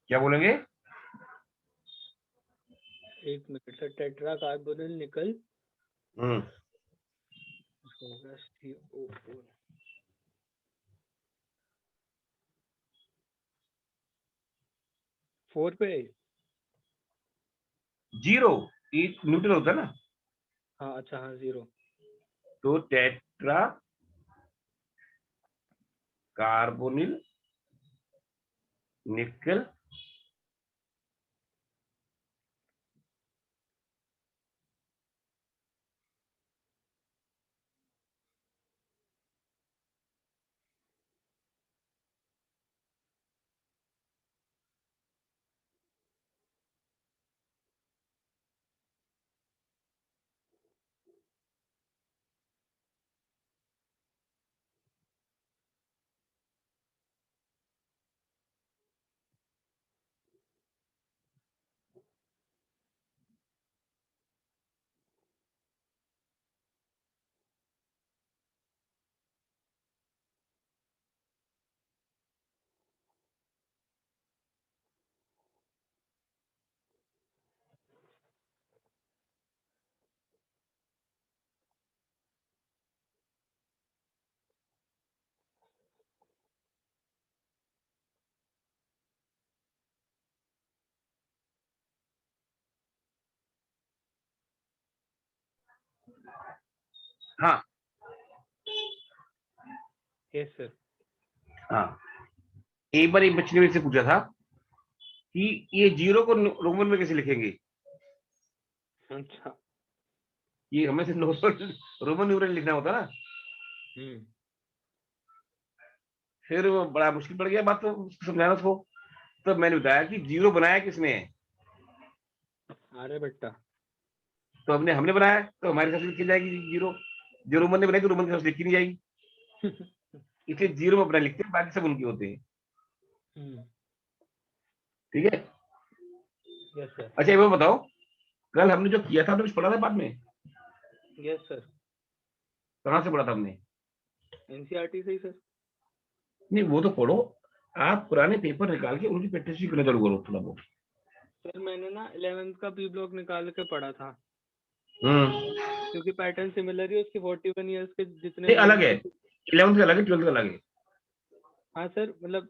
क्या बोलेंगे?
एक मिनट सर, टेट्रा कार्बोनिल निकल, इसको हो गया CO4, 4 पे।
0 एक न्यूट्रल होता है ना,
हाँ अच्छा, हाँ 0।
तो टेट्रा कार्बोनिल निकल। हाँ
यस सर।
हाँ, एक बार एक बच्चे ने मेरे से पूछा था कि ये जीरो को रोमन में कैसे लिखेंगे।
अच्छा।
ये हमें से रोमन न्यूमरल लिखना होता ना। फिर वो बड़ा मुश्किल पड़ गया बात तो समझाना उसको। तो मैंने बताया कि जीरो बनाया किसने है।
अरे बेटा।
तो हमने हमने बनाया तो हमारे हिसाब से लिखी जाएगी जीरो। जो रोमन ने बनाई तो रोमन के हिसाब से लिखी नहीं जाएगी। इसलिए जीरो में अपना लिखते हैं, बाकी सब उनके होते हैं। ठीक है।
Yes sir.
अच्छा ये बताओ, कल हमने जो किया था तो कुछ पढ़ा था बाद में?
Yes sir.
कहाँ से पढ़ा था हमने?
एनसीईआरटी से ही सर।
नहीं वो तो पढ़ो, आप पुराने पेपर निकाल के उनकी प्रैक्टिस भी करना चालू करो थोड़ा बहुत।
सर मैंने ना 11th का पी ब्लॉक निकाल के पढ़ा था, क्योंकि पैटर्न सिमिलर ही उसके 41 इयर्स के जितने
अलग है,
मेंस के।
11th का अलग है, 12th का अलग है।
हाँ सर, मतलब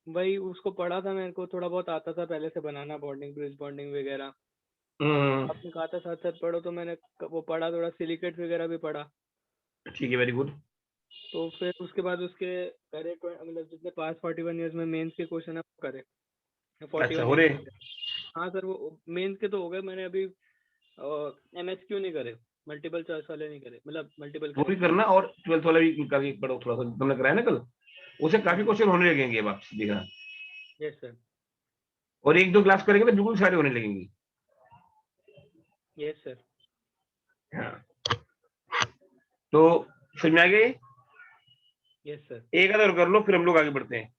वही उसको पढ़ा था, मेरे को थोड़ा बहुत आता था पहले से बनाना, बॉन्डिंग ब्रिज बॉन्डिंग वगैरह। आपने कहा था साथ साथ पढ़ो, तो मैंने वो पढ़ा, थोड़ा सिलिकेट वगैरह भी पढ़ा।
ठीक है, वेरी गुड।
तो फिर उसके बाद उसके करे, मतलब जितने पास 41 इयर्स में मेंस के क्वेश्चन है वो करे,
अच्छा
41
हो
इयर्स
रहे।
के। हाँ सर, वो मेंस के तो हो गए, मैंने अभी एमएसक्यू नहीं करे, मल्टीपल चॉइस वाले नहीं करे, मतलब मल्टीपल
वो भी
करेक्ट।
करना और 12th वाला भी करके पढ़ो थोड़ा सा, तुमने कराया ना कल, उसे काफी क्वेश्चन होने लगेंगे अब आपसे देखना।
Yes sir.
और एक दो क्लास करेंगे तो बिल्कुल सारे होने लगेंगे।
Yes sir.
हाँ, तो समझ में आ गए।
Yes sir.
एक आधा और कर लो फिर हम लोग आगे बढ़ते हैं।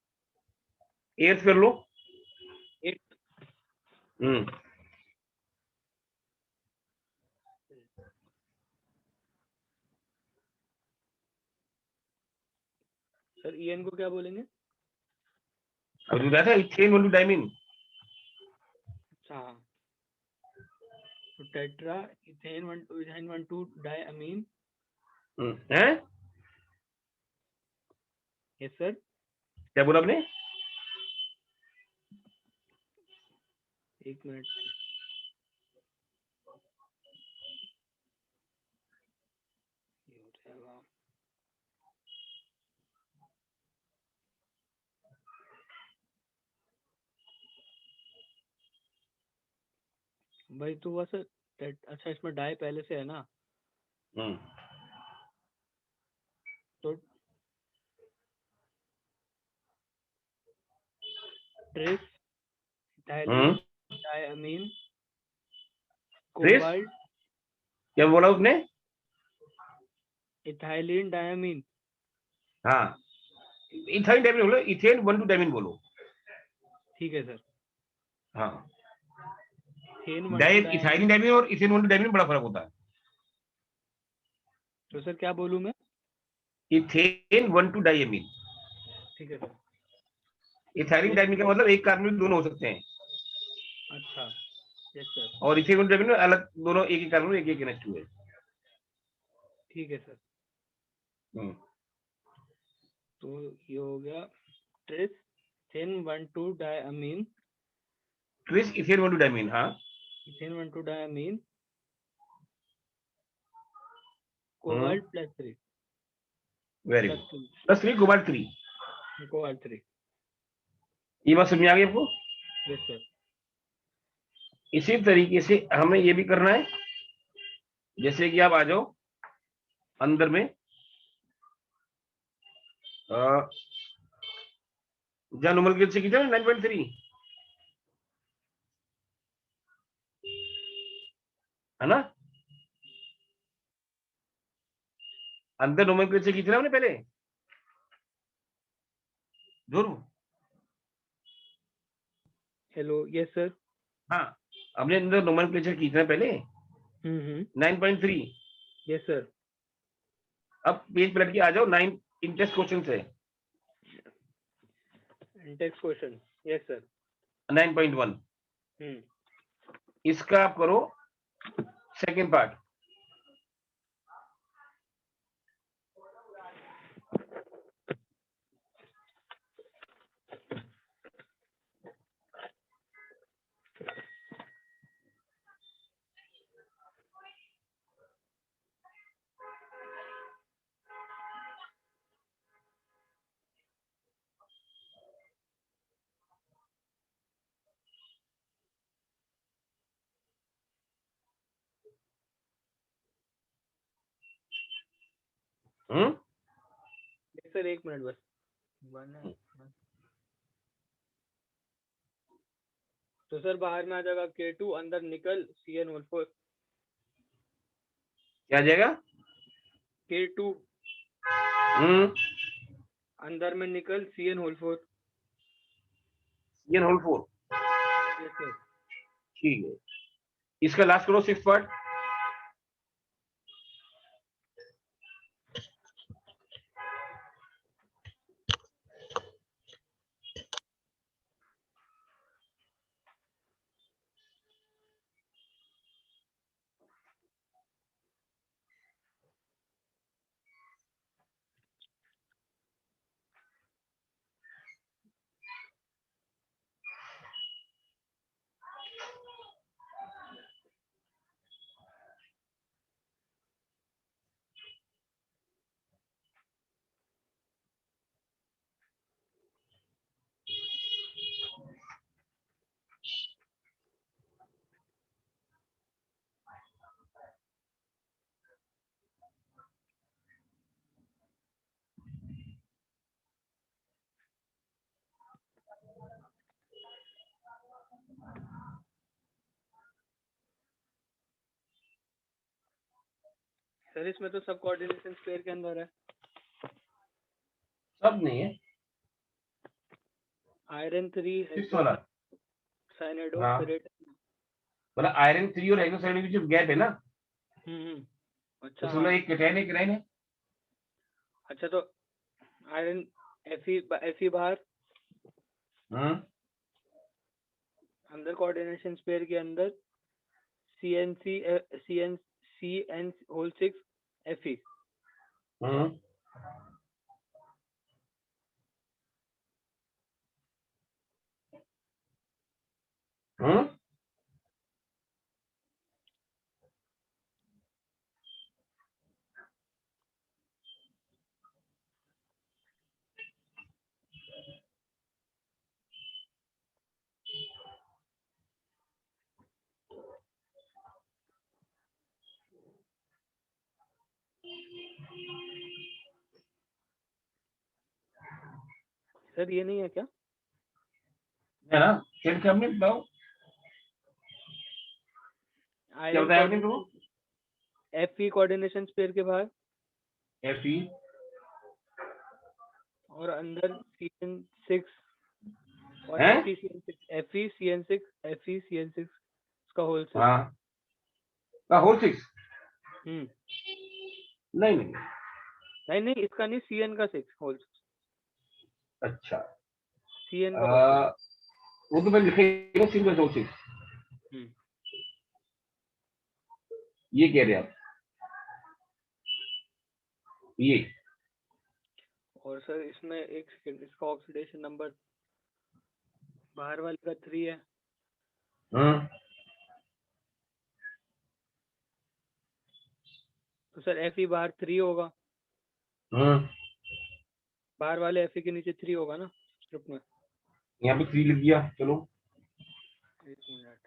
एट्थ कर लो।
एक
हम्म।
सर, ईएन को क्या बोलेंगे?
अब जो था इथेन वाली डायमीन।
अच्छा, तो टेट्रा इथेन 12 डायमीन।
है।
Yes sir.
क्या बोला आपने?
एक मिनट। ये हो जाएगा। भाई तो वैसे अच्छा, इसमें डाई पहले से है ना, तो tris ethylene diamine
tris.
Cobalt.
क्या बोला उसने?
Ethylene diamine.
हाँ, इथाइन डायमीन बोलो, इथेन 1 2 डायमीन बोलो।
ठीक है सर।
हाँ,
ethane 12
di
diamine.
Ethylene diamine और इथेन 1 2 डायमीन बड़ा फर्क होता है।
तो सर क्या बोलूँ मैं?
Ethane 1 2 diamine.
ठीक है सर।
इथाइलिन
इथेन
डायमीन का
1।
मतलब एक कार्बन में दोनों हो सकते हैं।
अच्छा। Yes sir.
और इथेन 1 2 डायमीन में अलग दोनों, एक ही कार्बन में एक एक NH2 है।
ठीक है सर।
हम्म।
तो ये हो गया tris ethane 12 diamine.
Tris ethane 1 2 diamine. हाँ,
ethane 12 diamine cobalt +3
very good.
+2
+3 cobalt 3।
Cobalt 3।
ये बात समझ में आ गई आपको?
Yes sir.
इसी तरीके से हमें ये भी करना है। जैसे कि आप आ जाओ अंदर में, जहां नॉर्मल गिल से की था 9.3, है ना? अंदर नॉर्मल गिल से की थी ना हमने पहले, ध्रुव।
हेलो। Yes sir.
हाँ, हमने अंदर नॉर्मल की थी ना पहले, 9.3।
Yes sir.
अब पेज पलट के आ जाओ, 9 इंटरेस्ट क्वेश्चन है।
Text question. Yes sir.
9.1। इसका आप करो सेकेंड पार्ट।
सर 1 मिनट बस। तो सर बाहर में आ जाएगा K2, अंदर निकल CN4।
क्या आ जाएगा?
K2 अंदर में निकल CN4।
CN4
yes sir.
ठीक है, इसका लास्ट करो 6 पार्ट।
सर इसमें तो सब कोऑर्डिनेशन स्क्वायर के अंदर है।
सब नहीं है।
आयरन 3
6 वाला
साइनाइडो
हाँ,
फेरेट।
मतलब आयरन 3 और हेक्सासाइड के बीच गैप है ना,
अच्छा
तो
हाँ।
एक केटाइन है, केटाइन है।
अच्छा तो आयरन Fe बाहर, अंदर कोऑर्डिनेशन स्क्वायर के अंदर CN6 Fe। सर ये नहीं है क्या?
है ना, चेक हमने बताओ क्या बताया आपने तो।
Fe कोऑर्डिनेशन स्क्वायर के बाहर
Fe
और अंदर CN6 और
है,
FeCN6 का होल 6।
हाँ का होल 6। नहीं नहीं,
नहीं इसका नहीं, CN का 6 होल।
अच्छा
CN का होल 6।
वो तो मैं लिखेगा 6 होल 6, ये कह रहे आप ये।
और सर इसमें एक सेकंड, इसका ऑक्सीडेशन नंबर बाहर वाले का 3 है। तो सर Fe बाहर 3 होगा, बाहर वाले Fe के नीचे 3 होगा ना स्क्रिप्ट में।
यहाँ पे 3 लिख दिया, चलो
1 मिनट।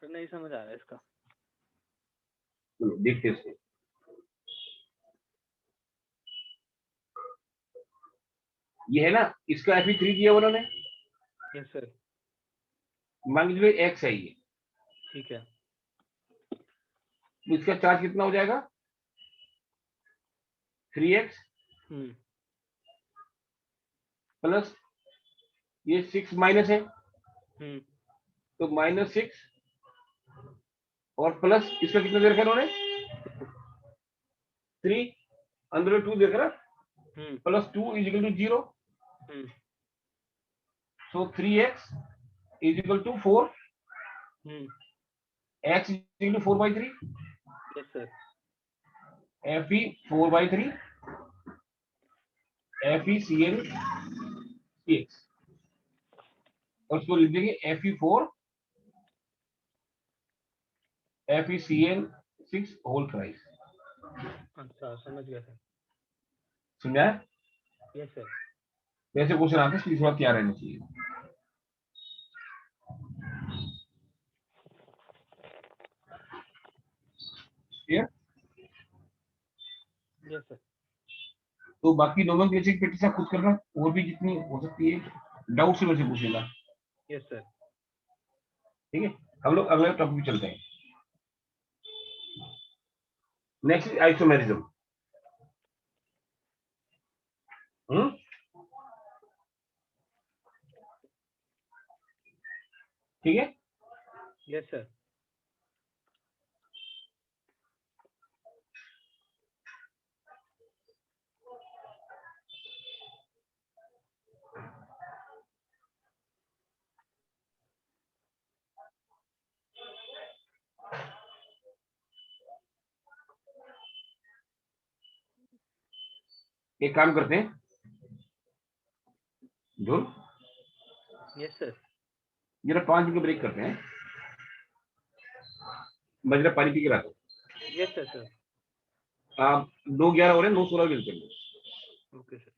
सर नहीं समझ आ रहा है इसका।
चलो देखते इसको। ये है ना, इसका Fe3 दिया उन्होंने।
Yes sir.
मान लीजिए एक्स है ये,
ठीक है।
तो इसका चार्ज कितना हो जाएगा? 3x प्लस ये 6 माइनस है, तो -6 और प्लस इसका कितना दे रखा इन्होंने? 3 अंदर 2 देख रहा, plus 2 is equal to 0। So 3x is equal to 4, x is equal to 4/3।
Yes sir.
Fe 4/3 FeCN6 और उसको लिख देंगे Fe4 FeCN6 होल थ्राइस।
अच्छा समझ गया सर।
समझा?
Yes sir.
वैसे क्वेश्चन आते हैं, इसलिए थोड़ा तैयार रहना चाहिए। क्लियर?
Yes sir.
तो बाकी नोमेनक्लेचर की प्रैक्टिस आप खुद करना, और भी जितनी हो सकती है डाउट से मेरे से पूछेगा।
Yes sir.
ठीक है, हम लोग अगले टॉपिक पे चलते हैं। Next isomerism. ठीक है।
Yes sir.
एक काम करते हैं ढोल,
यस सर।
जरा 5 मिनट ब्रेक करते हैं, मैं जरा पानी पी के लाता हूँ।
Yes sir sir.
आप 9:11 हो रहे हैं, 9:16 मिलते हैं।
Okay sir.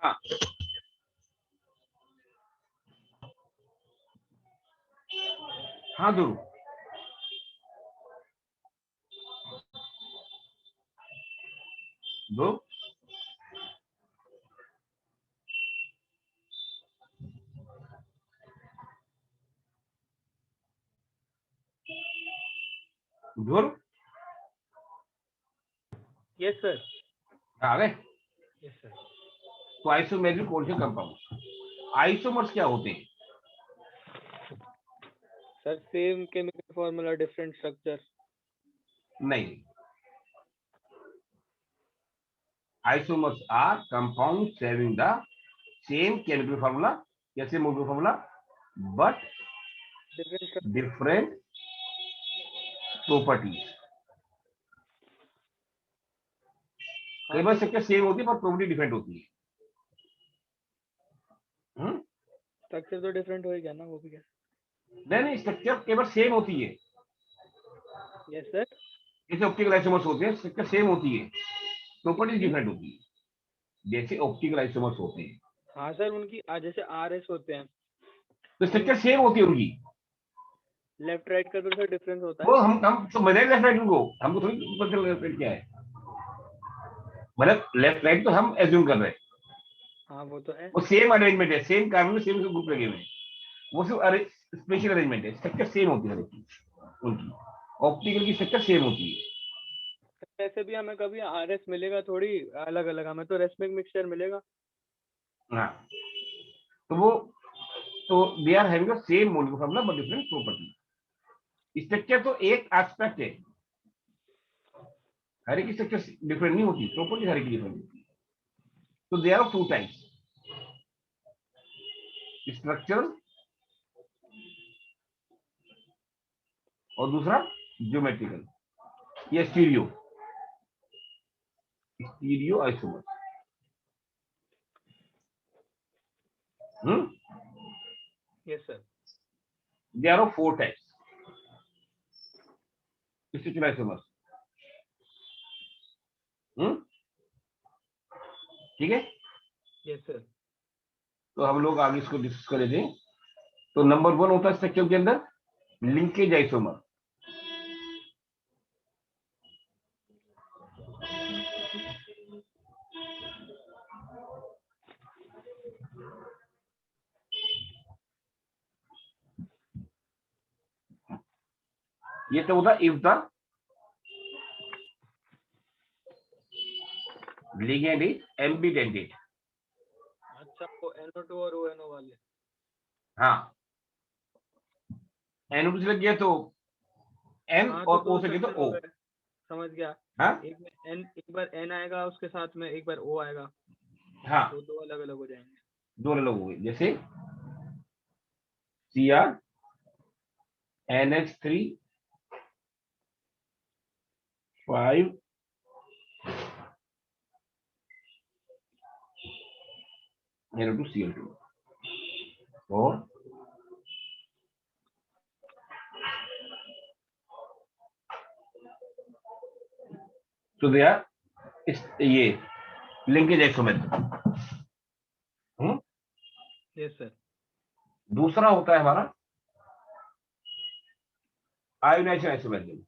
हाँ, हाँ जरूर। दो जोर
यस सर।
आ गए।
Yes sir.
तो आइसोमेरिक कोऑर्डिनेट कंपाउंड, आइसोमर्स क्या होते हैं?
Sir same chemical formula different structure.
नहीं, isomers are compounds having the same chemical formula या same molecular formula but different properties. कई बार स्ट्रक्चर सेम होती है पर प्रॉपर्टी डिफरेंट होती है।
स्ट्रक्चर तो डिफरेंट होएगा ना, वो भी क्या?
नहीं, स्ट्रक्चर कई बार सेम होती है।
Yes sir.
जैसे ऑप्टिकल आइसोमर्स होते हैं, स्ट्रक्चर सेम होती है, प्रॉपर्टी डिफरेंट होती है। जैसे ऑप्टिकल आइसोमर्स होते हैं।
हाँ सर, उनकी जैसे RS होते हैं
तो स्ट्रक्चर सेम होती है उनकी,
लेफ्ट राइट का तो सर डिफरेंस होता
वो
है।
हम तो मजाक लेफ्ट राइट को, हमको थोड़ी पता लेफ्ट राइट क्या है, मतलब लेफ्ट राइट तो हम एज्यूम कर रहे हैं।
हाँ वो तो है।
वो सेम अरेंजमेंट है, सेम कार्बन में सेम ग्रुप लगे हुए हैं, वो सिर्फ स्पेशल अरेंजमेंट है, स्ट्रक्चर सेम होती है उनकी। ऑप्टिकल की स्ट्रक्चर सेम होती है।
ऐसे भी हमें कभी RS मिलेगा थोड़ी अलग अलग, हमें तो रेसमिक मिक्सचर मिलेगा।
हाँ, तो वो तो they are having the same molecular formula but different property. Structure तो एक एस्पेक्ट है, हर एक स्ट्रक्चर डिफरेंट नहीं होती, प्रॉपर्टी हर एक डिफरेंट होती है। तो they are two types, structure और दूसरा ज्योमेट्रिकल या stereo isomer.
Yes sir.
They are of 4 types structural isomers. ठीक है।
Yes sir.
तो हम लोग आगे इसको डिस्कस करेंगे। तो नंबर 1 होता है स्ट्रक्चर के अंदर लिंकेज आइसोमर। ये तो होता if the ligand is ambidentate.
अच्छा, वो NO2 और ONO वाले।
हाँ, NO2 से लग गया तो N
हाँ
और
तो
O से गया तो
स्ट्रक्चर हो
O।
गए, समझ गया।
हाँ
एक बार N आएगा, उसके साथ में एक बार O आएगा,
हाँ,
तो दो अलग अलग हो जाएंगे।
दो अलग हो गए, जैसे Cr NH3 5 NO2 Cl2 और तो दे आर ये लिंकेज आइसोमर।
Yes sir.
दूसरा होता है हमारा ionization isomer.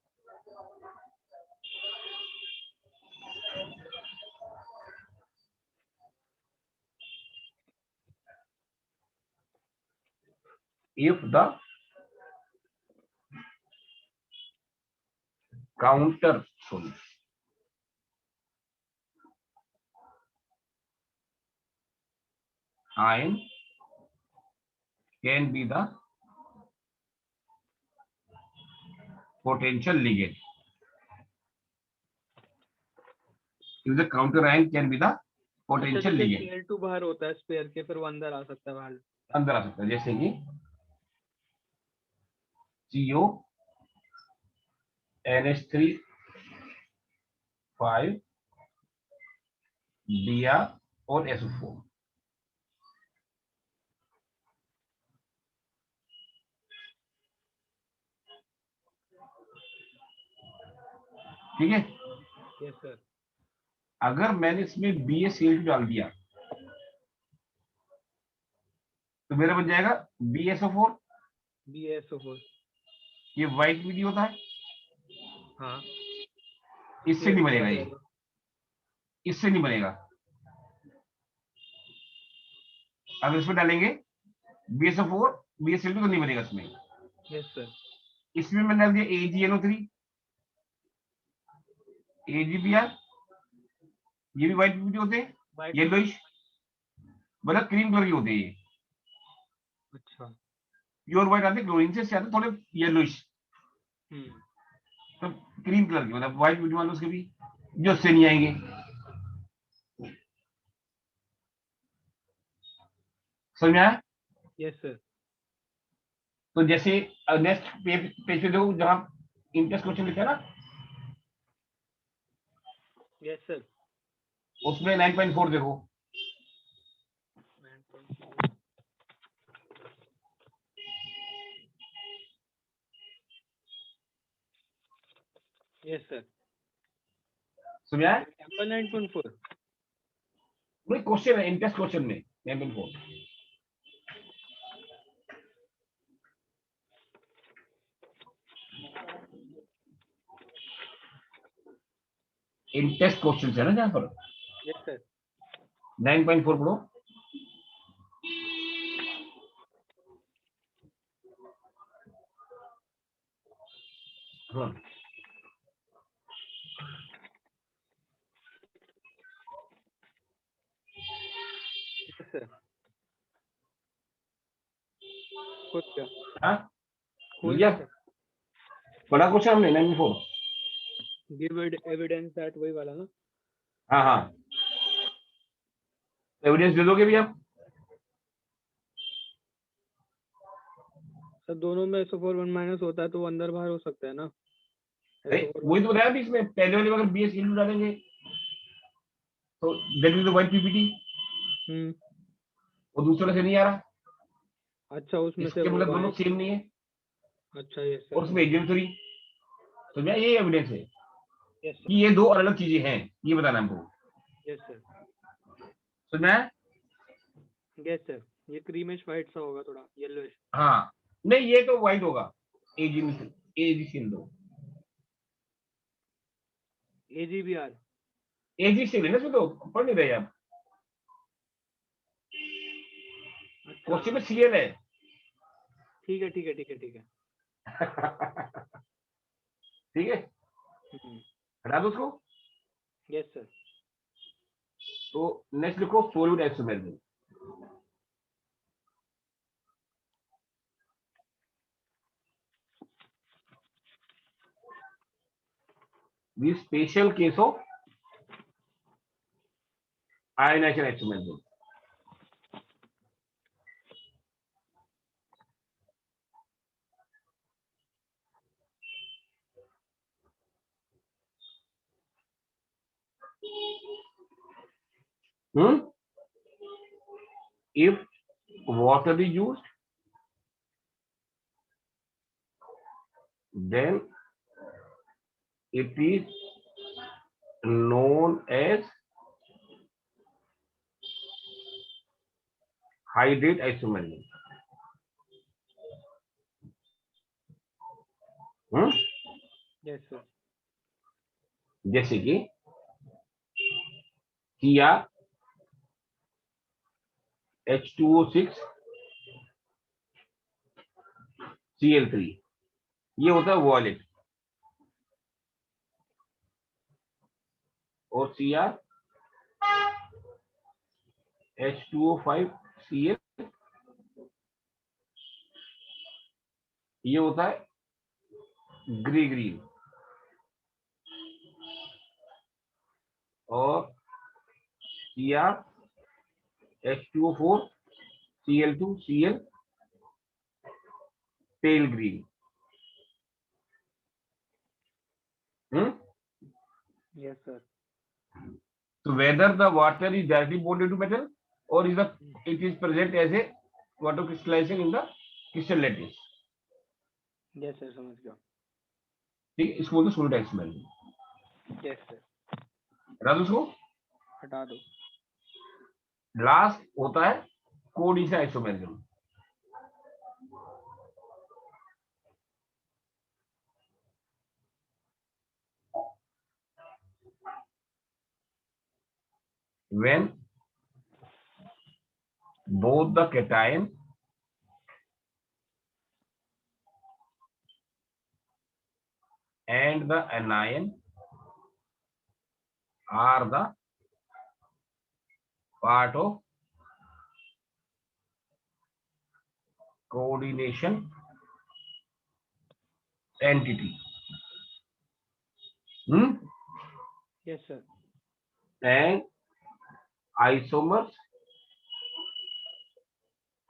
if the counter ion can be the potential ligand. If the counter ion can be the potential ligand.
Cl2 बाहर होता है स्पेयर के, फिर वो अंदर आ सकता है बाहर।
अंदर आ सकता है, जैसे कि CO NH3 5 Br और SO4। ठीक है।
Yes sir.
अगर मैंने इसमें BaCl2 डाल दिया तो मेरा बन जाएगा BaSO4।
BaSO4।
ये व्हाइट वीडी होता है।
हाँ,
इससे नहीं बनेगा, ये
जाएगा।
इससे नहीं बनेगा। अगर इसमें डालेंगे BaSO4 BaCl2 तो नहीं बनेगा इसमें।
Yes sir.
इसमें मैंने डाल दिया AgNO3 AgBr, ये भी व्हाइट वीडी होते हैं, येलोइश मतलब क्रीम कलर के होते हैं ये।
अच्छा।
प्योर व्हाइट आते, क्लोरीन से आते थोड़े येलोइश। तो क्रीम कलर के, मतलब व्हाइट ब्यूटी मान लो उसके भी, जो उससे नहीं आएंगे। समझ में आया?
Yes sir.
तो जैसे नेक्स्ट पेज पे देखो जहां इंटरेस्ट क्वेश्चन लिखा है ना,
यस सर।
उसमें 9.4 देखो।
9.4 यस सर।
समझ में आया?
एग्जाम्पल 9.4।
वही क्वेश्चन है इंटरेस्ट क्वेश्चन में 9.4। इंटरेस्ट क्वेश्चन है ना जहां पर।
Yes sir.
9.4 पढ़ो। हाँ।
Yes sir. खुद क्या
हाँ
खोल
भैया,
दिया सर।
बड़ा क्वेश्चन हमने 9.4।
गिव एविडेंस दैट, वही वाला ना।
हाँ हाँ, एविडेंस दे दोगे भी आप?
सर दोनों में SO4 1 माइनस होता है तो वो अंदर बाहर हो सकता है ना। SO4
वही तो बताया भी, इसमें पहले वाले में अगर BS इंटू डालेंगे तो that is the white PPT, और दूसरे से नहीं आ रहा।
अच्छा उसमें से
इसके मतलब
होगा
दोनों
एक।
सेम नहीं है,
अच्छा यस
और
सर
उसमें
समझ।
एग्जाम 3। तो मैं ये एविडेंस है
यस
कि ये दो अलग अलग चीजें हैं, ये बताना हमको।
Yes sir.
तो मैं,
यस सर। ये क्रीमिश वाइट सा होगा, थोड़ा येलोइश।
हाँ नहीं ये तो व्हाइट होगा। एजी सिंध दो,
AGBR।
एजी सिंध है तो पढ़ नहीं रहे आप।
अच्छा
क्वेश्चन में
हाँ
CL है।
ठीक है ठीक है ठीक है ठीक है।
ठीक है, हटा दो उसको।
Yes sir.
तो नेक्स्ट लिखो solute isomerism. The special case of ionization isomerism. If water is used, then it is known as hydrate isomerism.
Yes sir.
जैसे कि Cr H2O6 Cl3, ये होता है वॉलेट, और Cr H2O5 Cl, ये होता है ग्रे ग्रीन, और Cr H2O4 Cl2 Cl pale green.
Yes sir.
So whether the water is directly bonded to metal or it is present as a water crystallization in the crystal lattice.
Yes sir समझ गया।
ठीक है, इसको बोलते हैं सोलिड आइसोमेरिज्म।
Yes sir.
हटा दो उसको।
हटा दो।
लास्ट होता है coordination isomerism. When both the cation and the anion are the part of coordination entity,
Yes, sir.
And isomers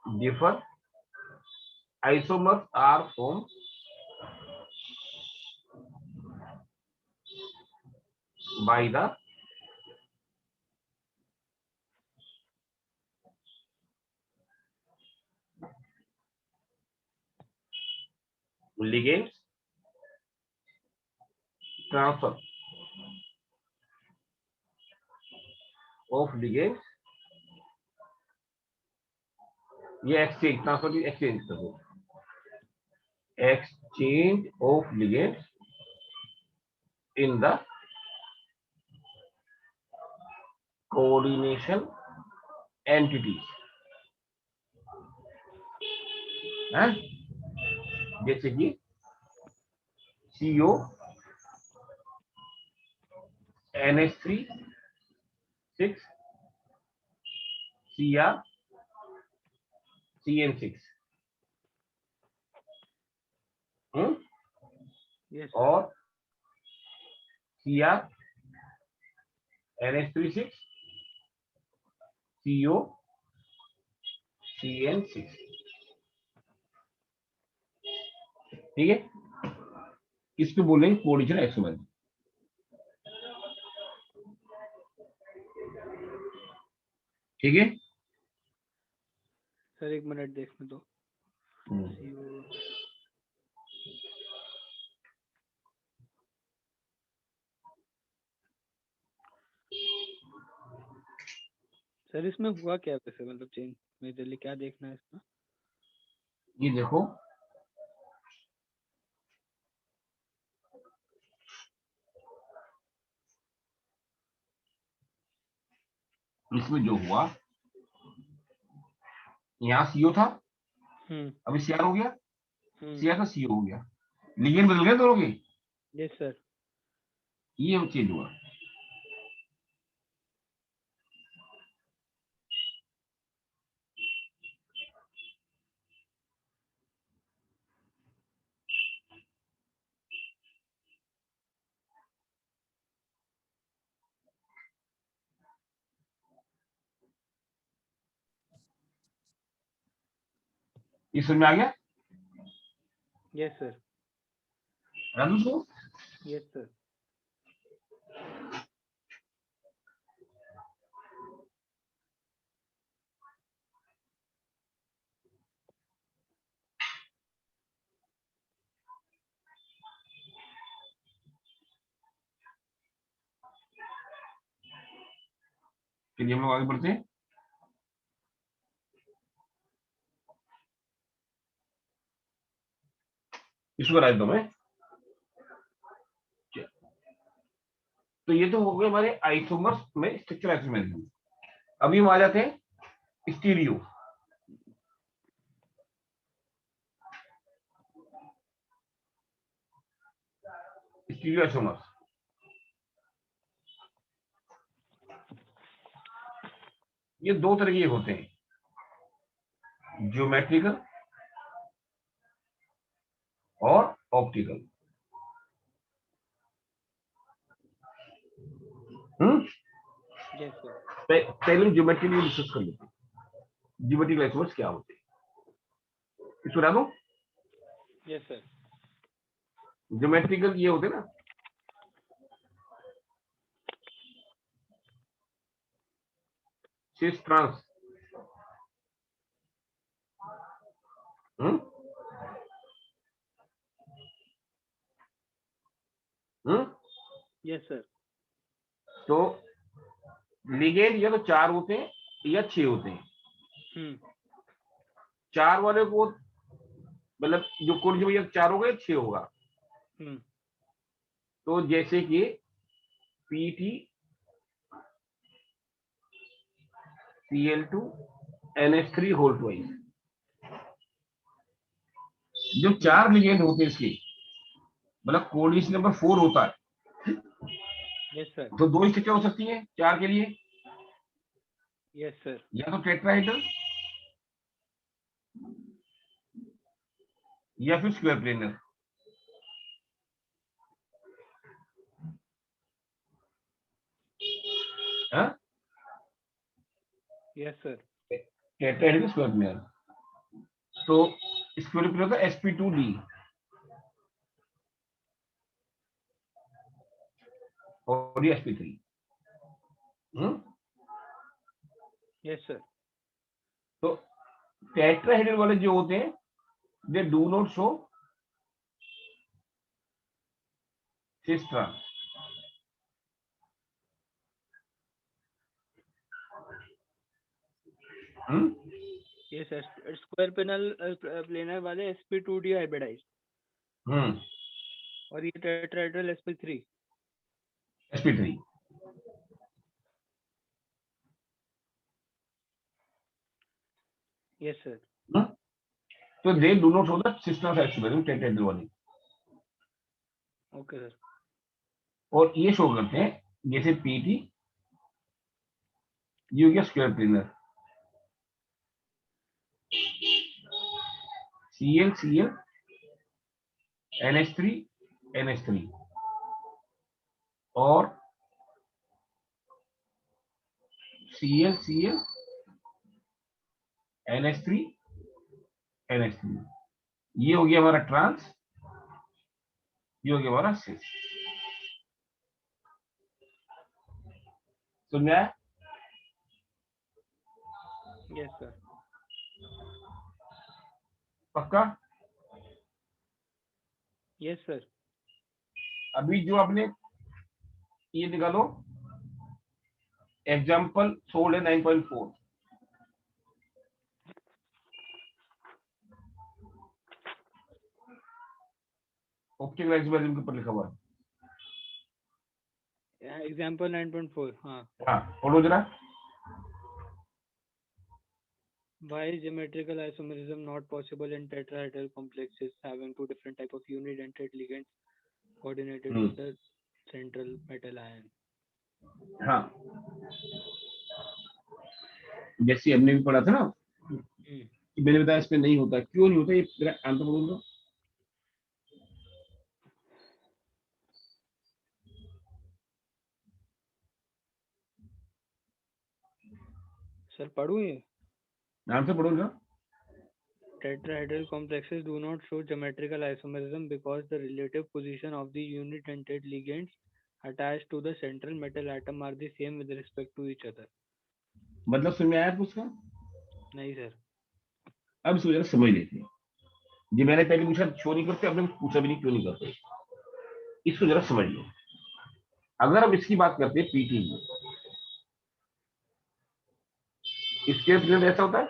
differ. Isomers are formed by the ligands transfer of ligands, ये exchange transfer is exchange करो, exchange of ligands in the coordination entities है, जैसे कि CO NH3 6 Cr CN6
Yes, sir.
और Cr NH3 6 CO CN6, ठीक है, इसको बोलेंगे कोऑर्डिनेशन आइसोमर, ठीक है
सर, एक मिनट देखने दो। सर, इसमें हुआ क्या वैसे, मतलब चेंज मेजरली क्या देखना है इसमें?
ये देखो, इसमें जो हुआ, यहाँ सीओ था, अभी सीआर हो गया, सीआर था सीओ हो गया, लिगेंड बदल गए दोनों के।
Yes sir.
ये चेंज हुआ। ये समझ में आ गया?
Yes sir.
राजू को?
Yes sir.
चलिए हम लोग आगे बढ़ते हैं। इसको राइट दो मैं। तो ये तो हो गए हमारे आइसोमर्स में स्ट्रक्चर आइसोमर। अभी हम आ जाते हैं स्टीरियो। स्टीरियो आइसोमर्स ये दो तरह के होते हैं, ज्योमेट्रिकल और ऑप्टिकल। पहले ज्योमेट्रिकल डिस्कस कर लेते हैं, ज्योमेट्रिकल आइसोमर्स क्या होते हैं, इसको बता दो।
Yes sir.
ज्योमेट्रिकल ये होते हैं ना, सिस ट्रांस,
यस सर।
तो लिगेंड या तो 4 होते हैं या 6 होते हैं। 4 वाले को मतलब जो कोड जो 4 होगा 6 होगा। तो जैसे कि PT Cl2 NH3 whole twice, जो 4 लिगेंड होते हैं इसके, मतलब कोऑर्डिनेशन नंबर 4 होता है।
Yes sir.
तो 2 स्ट्रक्चर हो सकती है 4 के लिए।
Yes sir.
या तो टेट्राहेड्रल या फिर स्क्वायर प्लेनर। हाँ
yes sir.
Tetrahedral square planar, तो स्क्वायर प्लेनर का sp2d और ये sp3।
Yes sir.
तो टेट्राहेड्रल वाले जो होते हैं they do not show cis trans.
Yes sir, square planar वाले sp2d हाइब्रिडाइज, और ये tetrahedral sp3।
sp3
yes sir.
तो they do not show the cis trans experiment tetrahedral वाले।
Okay sir.
और ये शो करते हैं जैसे पीटी, ये हो गया square planar, Cl Cl NH3 NH3 और Cl Cl NH3 NH3, ये हो गया हमारा ट्रांस, ये हो गया हमारा सिस। समझा?
Yes sir.
पक्का?
Yes sir.
अभी जो आपने ये निकालो एग्जाम्पल सोल्ड है 9.4, ऑप्टिकल एक्सपेरिमेंट के ऊपर लिखा हुआ है।
एग्जाम्पल 9.4। हाँ
पढ़ो जरा।
Why is geometrical isomerism not possible in tetrahedral complexes having two different type of unidentate ligands coordinated with the central metal ion?
हाँ, जैसे हमने भी पढ़ा था ना, मैंने बताया इसमें नहीं होता, क्यों नहीं होता, ये मेरा आंसर बोलूंगा।
सर पढ़ूं ये?
आंसर पढ़ूंगा।
Tetrahedral complexes do not show geometrical isomerism because the relative position of the unidentate ligands attached to the central metal atom are the same with respect to each other.
मतलब समझ में आया उसका?
नहीं सर।
अब इसको जरा समझ लेते हैं। जी मैंने पहले पूछा क्यों नहीं करते, आपने पूछा भी नहीं क्यों नहीं करते, इसको जरा समझ लो। अगर हम इसकी बात करते हैं पीटी, इसके प्लेन ऐसा होता है,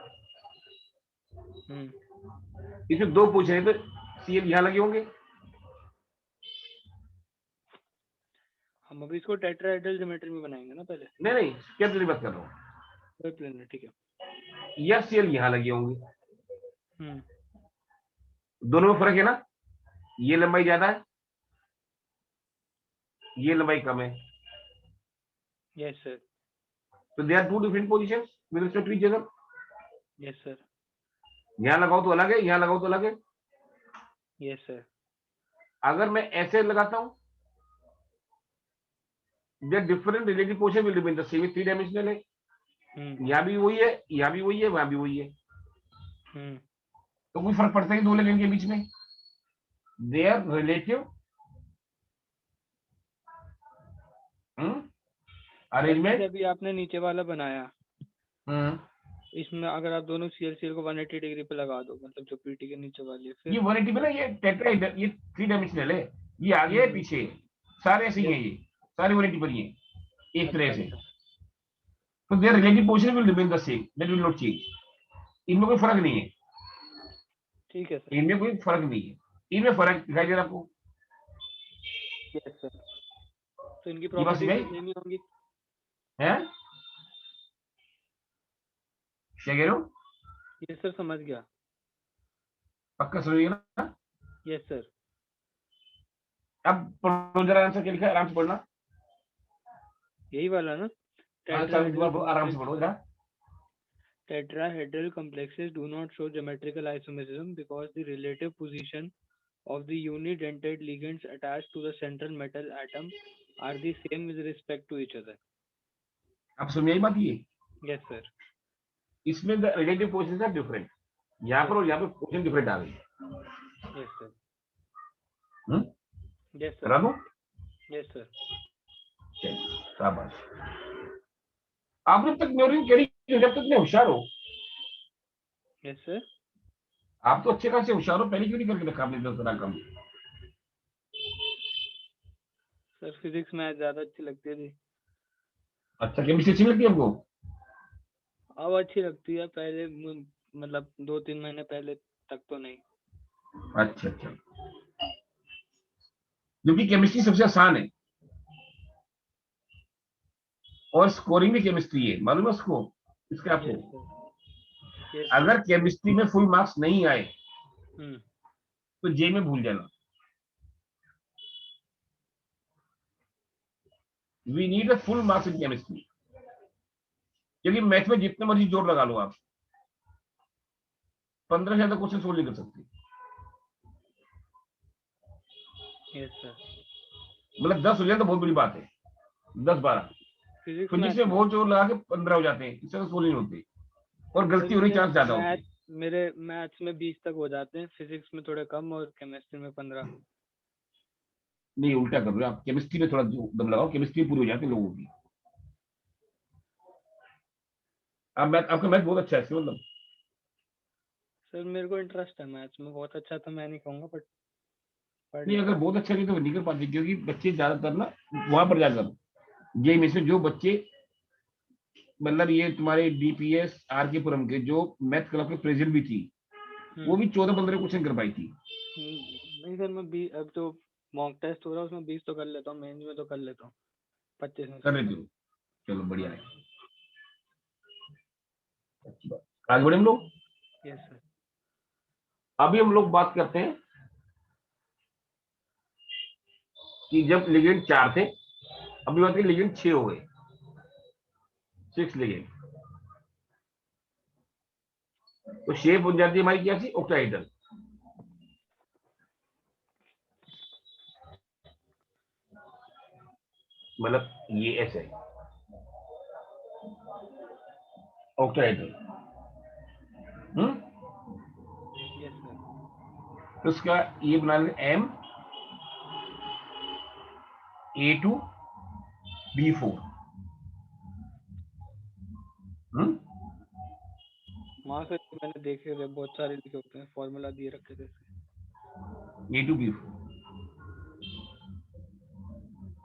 इसमें दो पूछ रहे तो सीएल यहां लगे होंगे।
हम अभी इसको टेट्राहेड्रल ज्योमेट्री में बनाएंगे ना पहले।
नहीं नहीं, क्या प्लेन बात कर रहा हूँ,
प्लेन ठीक है।
या सीएल यहां लगे होंगे। दोनों में फर्क है ना, ये लंबाई ज्यादा है, ये लंबाई कम है।
Yes sir.
तो they are two different positions with respect to each other.
Yes sir.
यहां लगाओ तो अलग है, यहां लगाओ तो अलग है।
Yes sir.
अगर मैं ऐसे लगाता हूं, there different relative position will remain the same, three dimensional है। यहां भी वही है, यहां भी वही है, वहां भी वही है। तो कोई फर्क पड़ता है दो लेन के बीच में? There relative arrangement.
अभी आपने नीचे वाला बनाया, इसमें अगर आप दोनों सीएल को 180 डिग्री पे लगा दो, मतलब जो पीटी के नीचे वाली है, फिर
ये 180 पे ना, ये टेट्राहेड्रल, ये थ्री डायमेंशनल है, ये आगे है पीछे है, सारे ऐसे ही हैं, ये सारे 180 पर ही हैं एक तरह से। तो there relative position will remain the same, that will not change. इनमें कोई फर्क नहीं है।
ठीक है सर।
इनमें कोई फर्क नहीं है, इनमें फर्क दिखाई दे रहा है आपको?
Yes sir. तो इनकी प्रॉपर्टीज सेम ही होंगी
हैं? क्या कह रहे हो?
यस सर, समझ गया।
पक्का समझिए ना?
Yes sir.
अब पढ़ो जरा, आंसर क्या लिखा है, आराम से पढ़ना।
यही वाला ना?
आराम से पढ़ो जरा।
Tetrahedral complexes do not show geometrical isomerism because the relative position of the unidentate ligands attached to the central metal atom are the same with respect to each other.
आप समझ आई बात ये?
Yes sir.
इसमें रिलेटिव पोजीशन आर डिफरेंट, यहाँ पर और यहाँ पर पोजीशन डिफरेंट आ गई।
Yes sir.
हम्म,
यस
करा
सर।
दो।
Yes sir.
चलिए शाबाश। आपने तक मेमोरी कैरी की, जब तक इतने होशियार हो।
Yes sir.
आप तो अच्छे खासे होशियार हो, पहले क्यों नहीं करके रखा आपने 10 तरह कम?
सर फिजिक्स मैथ ज्यादा अच्छी लगती थी।
अच्छा, केमिस्ट्री अच्छी लगती है आपको?
अब अच्छी लगती है, पहले मतलब 2-3 महीने पहले तक तो नहीं।
अच्छा अच्छा, क्योंकि केमिस्ट्री सबसे आसान है और स्कोरिंग भी केमिस्ट्री है, मालूम है उसको, इसके आपको।
Yes sir. Yes sir.
अगर केमिस्ट्री में फुल मार्क्स नहीं आए
हम्म।
तो जे में भूल जाना। We need a full marks in chemistry, क्योंकि मैथ में जितने मर्जी जोर लगा लो आप, 15 से ज्यादा क्वेश्चन सोल्व नहीं कर सकते।
Yes sir.
मतलब 10 हो जाए तो बहुत बड़ी बात है, 10-12।
फिजिक्स
फिजिक्स
मैथ
में
में।
बहुत जोर लगा के 15 हो जाते हैं, इससे तो सोल्व नहीं होते और
सर
गलती होने के
मेरे
चांस ज्यादा होते
मैथ
हैं।
मेरे मैथ्स में 20 तक हो जाते हैं, फिजिक्स में थोड़े कम और केमिस्ट्री में 15।
नहीं, उल्टा कर रहे हो आप, केमिस्ट्री में थोड़ा दम लगाओ, केमिस्ट्री पूरी हो जाती है लोगों की। आप मैथ, आपका मैथ बहुत अच्छा है इसमें, मतलब।
सर मेरे को इंटरेस्ट है मैथ्स में, बहुत अच्छा तो मैं नहीं कहूँगा बट पढ़
नहीं, अगर
लेता हूँ।
बहुत अच्छा नहीं तो नहीं कर पाते, क्योंकि बच्चे ज्यादातर ना वहां पर जाकर, ये में से जो बच्चे, मतलब ये तुम्हारे डीपीएस आर के पुरम के जो मैथ क्लब के प्रेसिडेंट भी थी, वो
हम्म।
भी 14-15 क्वेश्चन कर पाई थी।
नहीं सर, मैं 20 अब तो मॉक टेस्ट हो रहा है उसमें 20 तो कर लेता हूँ, मेंस में तो कर लेता हूँ 25 में
कर
से।
रहे थे? चलो बढ़िया है, अच्छी बात। आगे बढ़े हम लोग।
Yes sir.
अभी हम लोग बात करते हैं कि जब लिगेंड 4 थे, अभी बात करें लिगेंड 6 हो गए, 6 लिगेंड। तो शेप बन जाती है हमारी क्या सी, ऑक्टाहेड्रल। मतलब ये ऐसे है ऑक्टाहेड्रल।
Yes sir.
तो उसका ये बना लें MA2B4।
वहाँ से मैंने देखे थे, बहुत सारे लिखे होते हैं, फॉर्मूला दिए रखे थे इसके।
A2B4।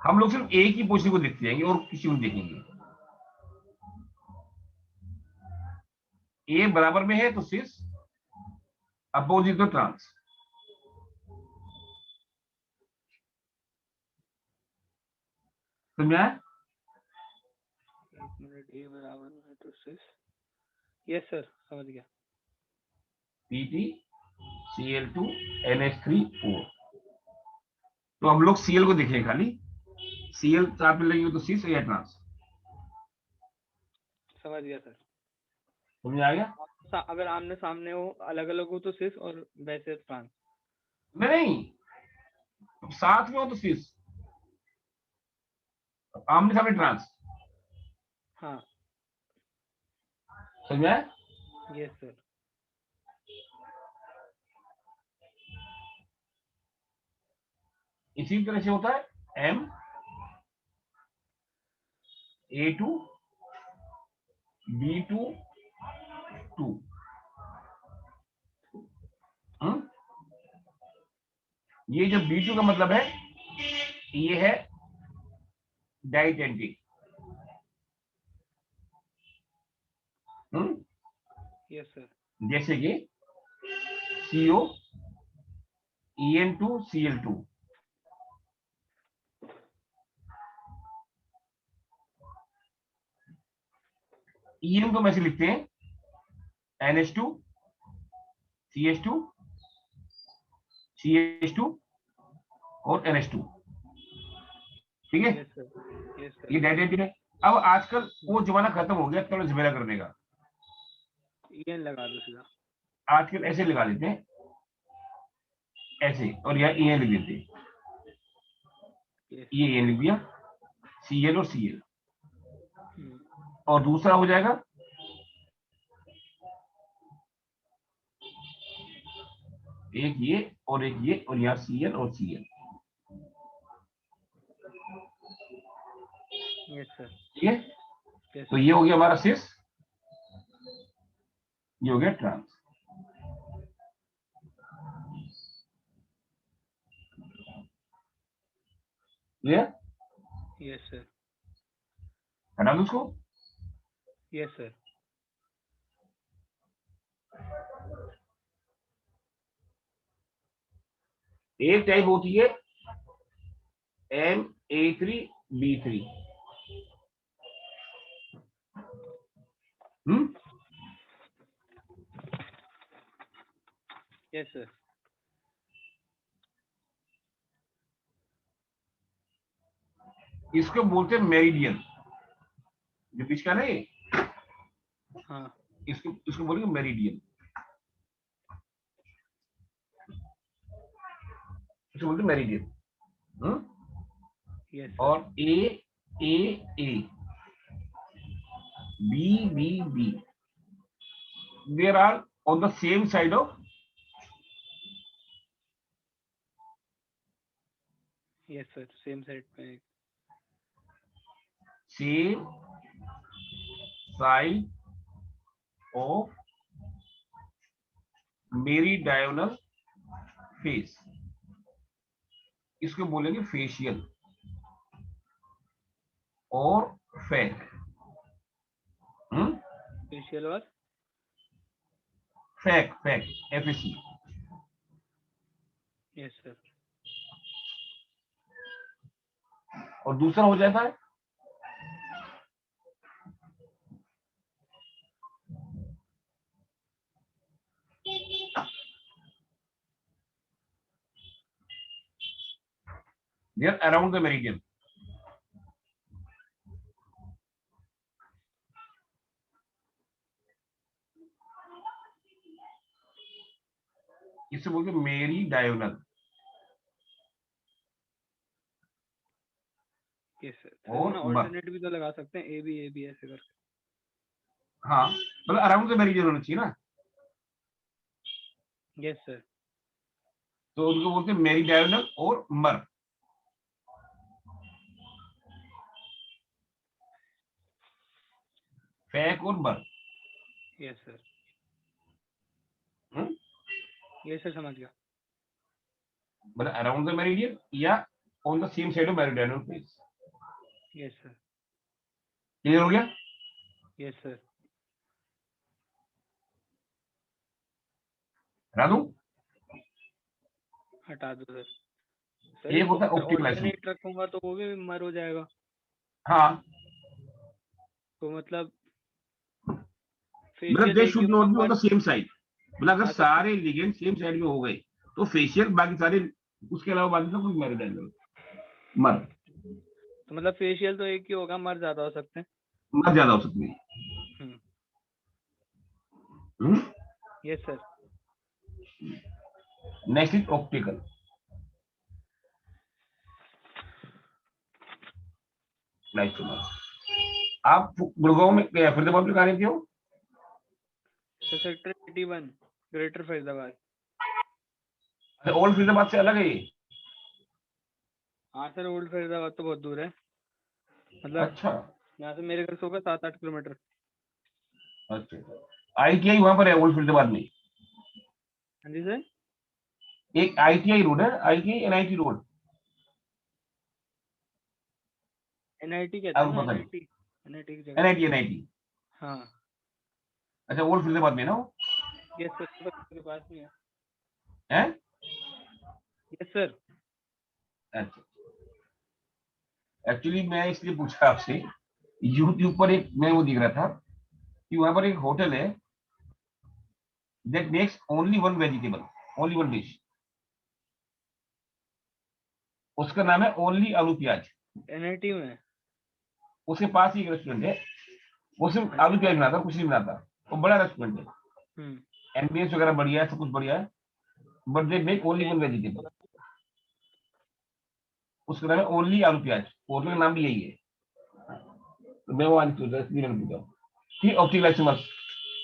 हम लोग सिर्फ एक ही पोजीशन को देखते जाएंगे और किसी को देखेंगे। ए बराबर में है तो सिस, अपोजिट तो ट्रांस। समझा?
1 मिनट, ए बराबर में है तो 6। यस सर, समझ गया।
PtCl2NH3O। तो हम लोग Cl को देखेंगे खाली, Cl चार पे लगेगी तो सिस या ट्रांस।
समझ गया सर।
समझ आ गया?
अगर आमने सामने हो, अलग अलग हो तो सिस, और वैसे ट्रांस।
नहीं, साथ में हो तो सिस, आमने सामने ट्रांस।
हाँ।
समझ में आया?
Yes sir.
इसी तरह से होता है MA2B2 ये जो B2 का मतलब है, ये है डाइडेंटिक।
Yes sir.
जैसे कि CO EN2Cl2। EN को ऐसे लिखते हैं NH2 CH2 CH2 और NH2। ठीक है,
यस सर। Yes sir.
ये डाइडेंटिक है। अब आजकल वो जमाना खत्म हो गया थोड़ा झमेला करने का,
EN लगा दो सीधा।
आजकल ऐसे लगा देते हैं, ऐसे, और यहाँ EN लिख देते हैं।
यस।
ये EN लिख दिया, CL और CL। और दूसरा हो जाएगा एक ये और एक ये, और यहाँ CL और CL।
Yes sir.
ठीक है, तो ये हो गया हमारा सिस, ये हो गया ट्रांस। क्लियर?
Yes sir.
हटा दो उसको।
Yes sir.
एक टाइप होती है MA3B3।
Yes sir.
इसको बोलते हैं मेरिडियन, जो बीच का नहीं।
हाँ।
इसको बोलेंगे मेरिडियन, इसको बोलते हैं मेरिडियन।
यस
और
sir.
A B they are on the same side of
yes sir, same side पे।
same side of मेरीडायनल फेस, इसको बोलेंगे फेशियल और फैक।
फेशियल और
फैक FAC।
Yes sir.
और दूसरा हो जाता है they are around the meridian। इसे बोलते मेरीडायनल।
Yes sir.
और
ऑल्टरनेट भी तो लगा सकते हैं, ए बी ऐसे करके।
हाँ, मतलब अराउंड द मेरिडियन होना चाहिए ना।
Yes sir.
तो उनको बोलते हैं मेरीडायनल और मर। फैक और मर।
Yes sir. यस सर, समझ गया।
मतलब अराउंड द मेरिडियन या on the same side of meridional face.
Yes sir.
Clear हो गया?
Yes sir.
हटा दूं?
हटा दो सर। सर
एक होता है ऑप्टिकल आइसोमेर।
ऑल्टरनेट रखूंगा तो वो भी मर हो जाएगा।
हाँ,
तो मतलब
they should not be on the same side. मतलब अगर
हाँ सर।
सारे लिगेंड सेम साइड में हो गए तो फेशियल, बाकी सारे उसके अलावा बाकी सब मेरिडायनल मर।
तो मतलब फेशियल तो एक ही होगा, मर ज्यादा हो सकते हैं।
मर ज्यादा हो सकती है।
Yes sir.
Next is optical. आप गुड़गांव में फरीदाबाद में कहा रहते हो?
Sector 81 greater Faridabad.
Old Faridabad से अलग है ये?
हाँ सर, ओल्ड फरीदाबाद तो बहुत दूर है। मतलब
अच्छा,
यहाँ से मेरे घर से होगा 7-8 किलोमीटर।
अच्छा, ITI वहां पर है ओल्ड फरीदाबाद में।
हाँ जी सर।
एक ITI रोड है, ITI NIT रोड।
NIT कहते हैं ना, NIT की जगह।
NIT।
हाँ।
अच्छा, ओल्ड फरीदाबाद में ना वो?
यस सर, के पास में है।
हैं?
Yes sir.
अच्छा, एक्चुअली मैं इसलिए पूछा आपसे, यूट्यूब पर एक मैं वो दिख रहा था कि वहां पर एक होटल है that makes only one vegetable, only one dish। उसका नाम है ओनली आलू प्याज।
NIT में।
उसके पास ही एक रेस्टोरेंट है, वो सिर्फ आलू प्याज बनाता, कुछ नहीं बनाता। वो बड़ा रेस्टोरेंट है, एम्बियंस वगैरह बढ़िया है, सब कुछ बढ़िया है, but they make only one vegetable. उसका नाम है ओनली आलू प्याज, होटल का नाम भी यही है। मैं वो आने पूछा, इसलिए मैंने पूछा कि ऑप्टिकल आइसोमर्स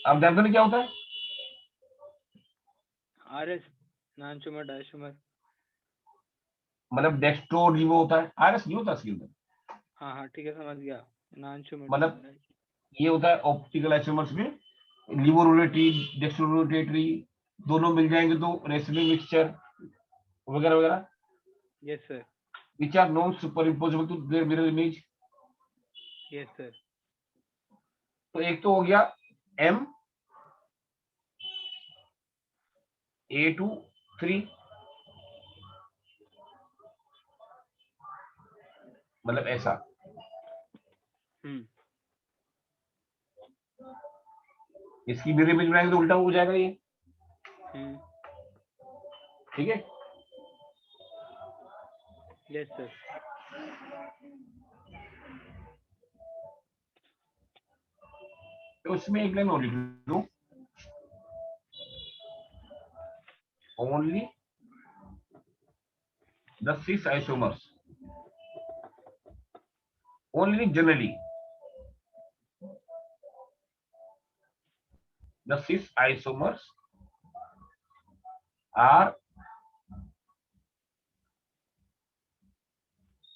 आप जानते हैं क्या होता है?
RS non sugar diastereomer.
मतलब डेक्स्ट्रो रिबो होता है, आरएस नहीं होता इसके अंदर।
हाँ हाँ ठीक है, समझ गया। नॉन-शुगर
मतलब ये होता है ऑप्टिकल आइसोमर्स में लिबोरोलेटरी, डेक्स्ट्रोरोटेटरी दोनों मिल जाएंगे तो रेसिडिव मिक्सचर वगैरह वगैरह,
yes sir,
which are non superimposable to their mirror image।
Yes sir.
तो एक तो हो गया M A23, मतलब ऐसा। इसकी मिरर इमेज बनाएंगे तो उल्टा हो जाएगा ये, ठीक है।
Yes sir.
तो इसमें एक लाइन और लिख लो, only the 6 isomers, only generally the 6 isomers are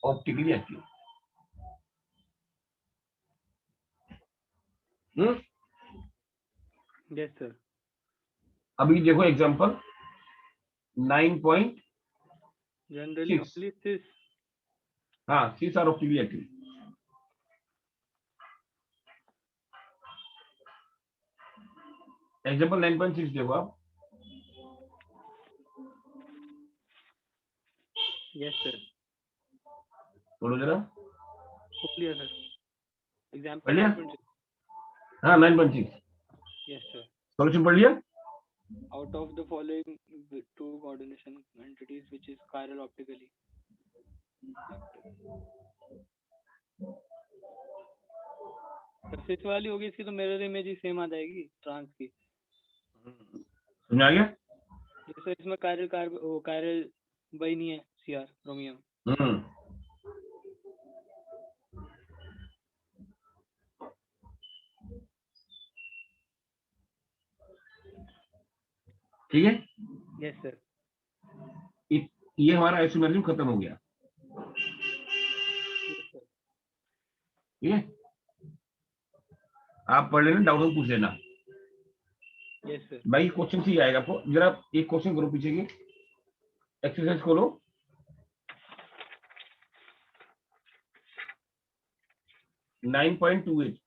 optically active।
Yes sir.
अभी देखो एग्जांपल 9.6,
जनरली ओनली 6।
हाँ 6 आर ऑप्टिकली एक्टिव। एग्जांपल 9.6 देखो आप।
यस सर,
बोलो जरा,
खोल लिया सर।
पढ़
एग्जांपल
लिया?
9.6।
हाँ 9.6
यस सर।
सॉल्यूशन पढ़ लिया?
Out of the following two coordination entities, which is chiral optically active? Surface वाली होगी इसकी तो मिरर इमेज ही सेम आ जाएगी ट्रांस की।
समझ आ गया?
जैसे इसमें कायरल वही नहीं है, सीआर क्रोमियम।
ठीक है,
यस सर।
ये हमारा आइसोमेरिज्म खत्म हो गया, ठीक है। आप पढ़ लेना, डाउट हो पूछ लेना।
Yes sir.
भाई क्वेश्चन से ही आएगा आपको, जरा एक क्वेश्चन करो पीछे की एक्सरसाइज खोलो। 9.28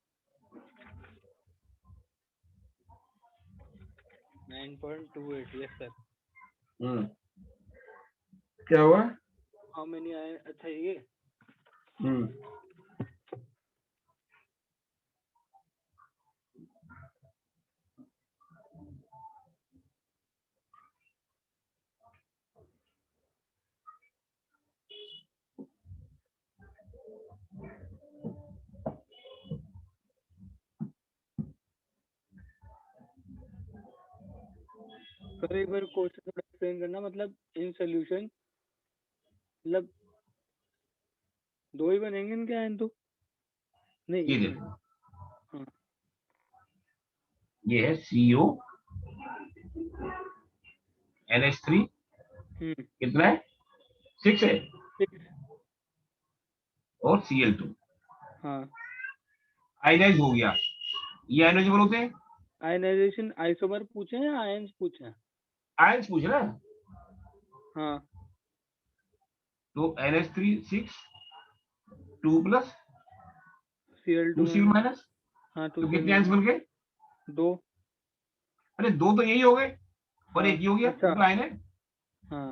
9.28। Yes sir.
क्या हुआ?
हाउ मेनी आए? अच्छा ये सर, एक बार क्वेश्चन थोड़ा एक्सप्लेन करना। मतलब इन सोल्यूशन मतलब दो ही बनेंगे इनके आयन तो नहीं?
ये
एक
देखो,
मिनट। हाँ
ये है CO NH3, कितना है? 6 है,
6।
और Cl2
हाँ,
आयनाइज हो गया। ये आयनाइजेबल होते हैं।
आयनाइजेशन आइसोमर पूछे हैं या आयन्स पूछे हैं?
आयंस पूछ रहा है।
हाँ,
तो NH3 6 2 plus
Cl2
2 Cl minus,
हाँ, 2
तो
Cl
कितने आयंस बन गए?
2।
अरे दो तो यही हो गए और
हाँ
एक ही हो गया,
अच्छा,
ये तो आयन है।
हाँ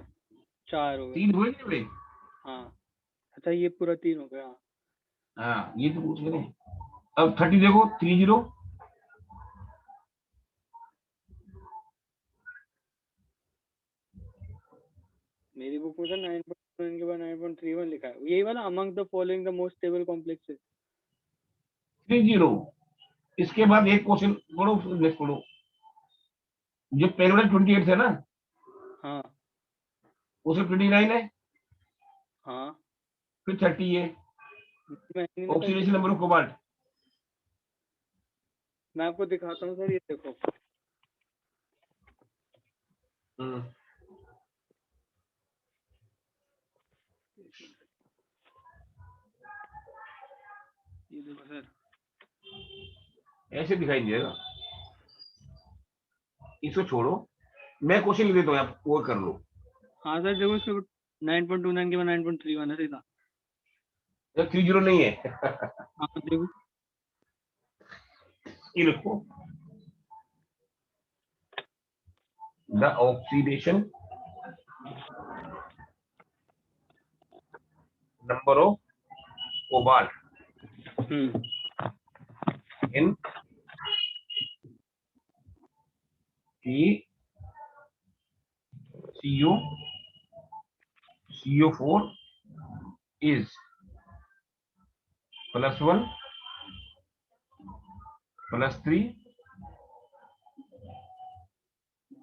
4 हो गए।
3 हुए नहीं हुए?
हाँ अच्छा, ये पूरा 3 हो गया।
हाँ ये तो पूछ रहे हैं। अब 30 देखो, 30
मेरी बुक में सर 9.1 के बाद 9.31 लिखा है, यही वाला। Among the following the most stable complexes.
30। इसके बाद एक क्वेश्चन पढ़ो, नेक्स्ट पढ़ो। जो पेरियोडिक 28 है ना,
हाँ
उसमें 29 है,
हाँ,
फिर 30 है।
मैं नहीं लिखा
ऑक्सीडेशन
इसलिए।
नंबर ऑफ कोबाल्ट
मैं आपको दिखाता हूँ सर, ये देखो। ये देखो सर,
ऐसे दिखाई देगा। इसको छोड़ो, मैं क्वेश्चन लिख देता हूँ, आप वो कर लो।
हाँ सर देखो, इसको 9.29 के बाद 9.31 है सीधा।
30 नहीं है।
हाँ देखो,
ये लिखो, the oxidation number of cobalt in CO4 is +1, +3,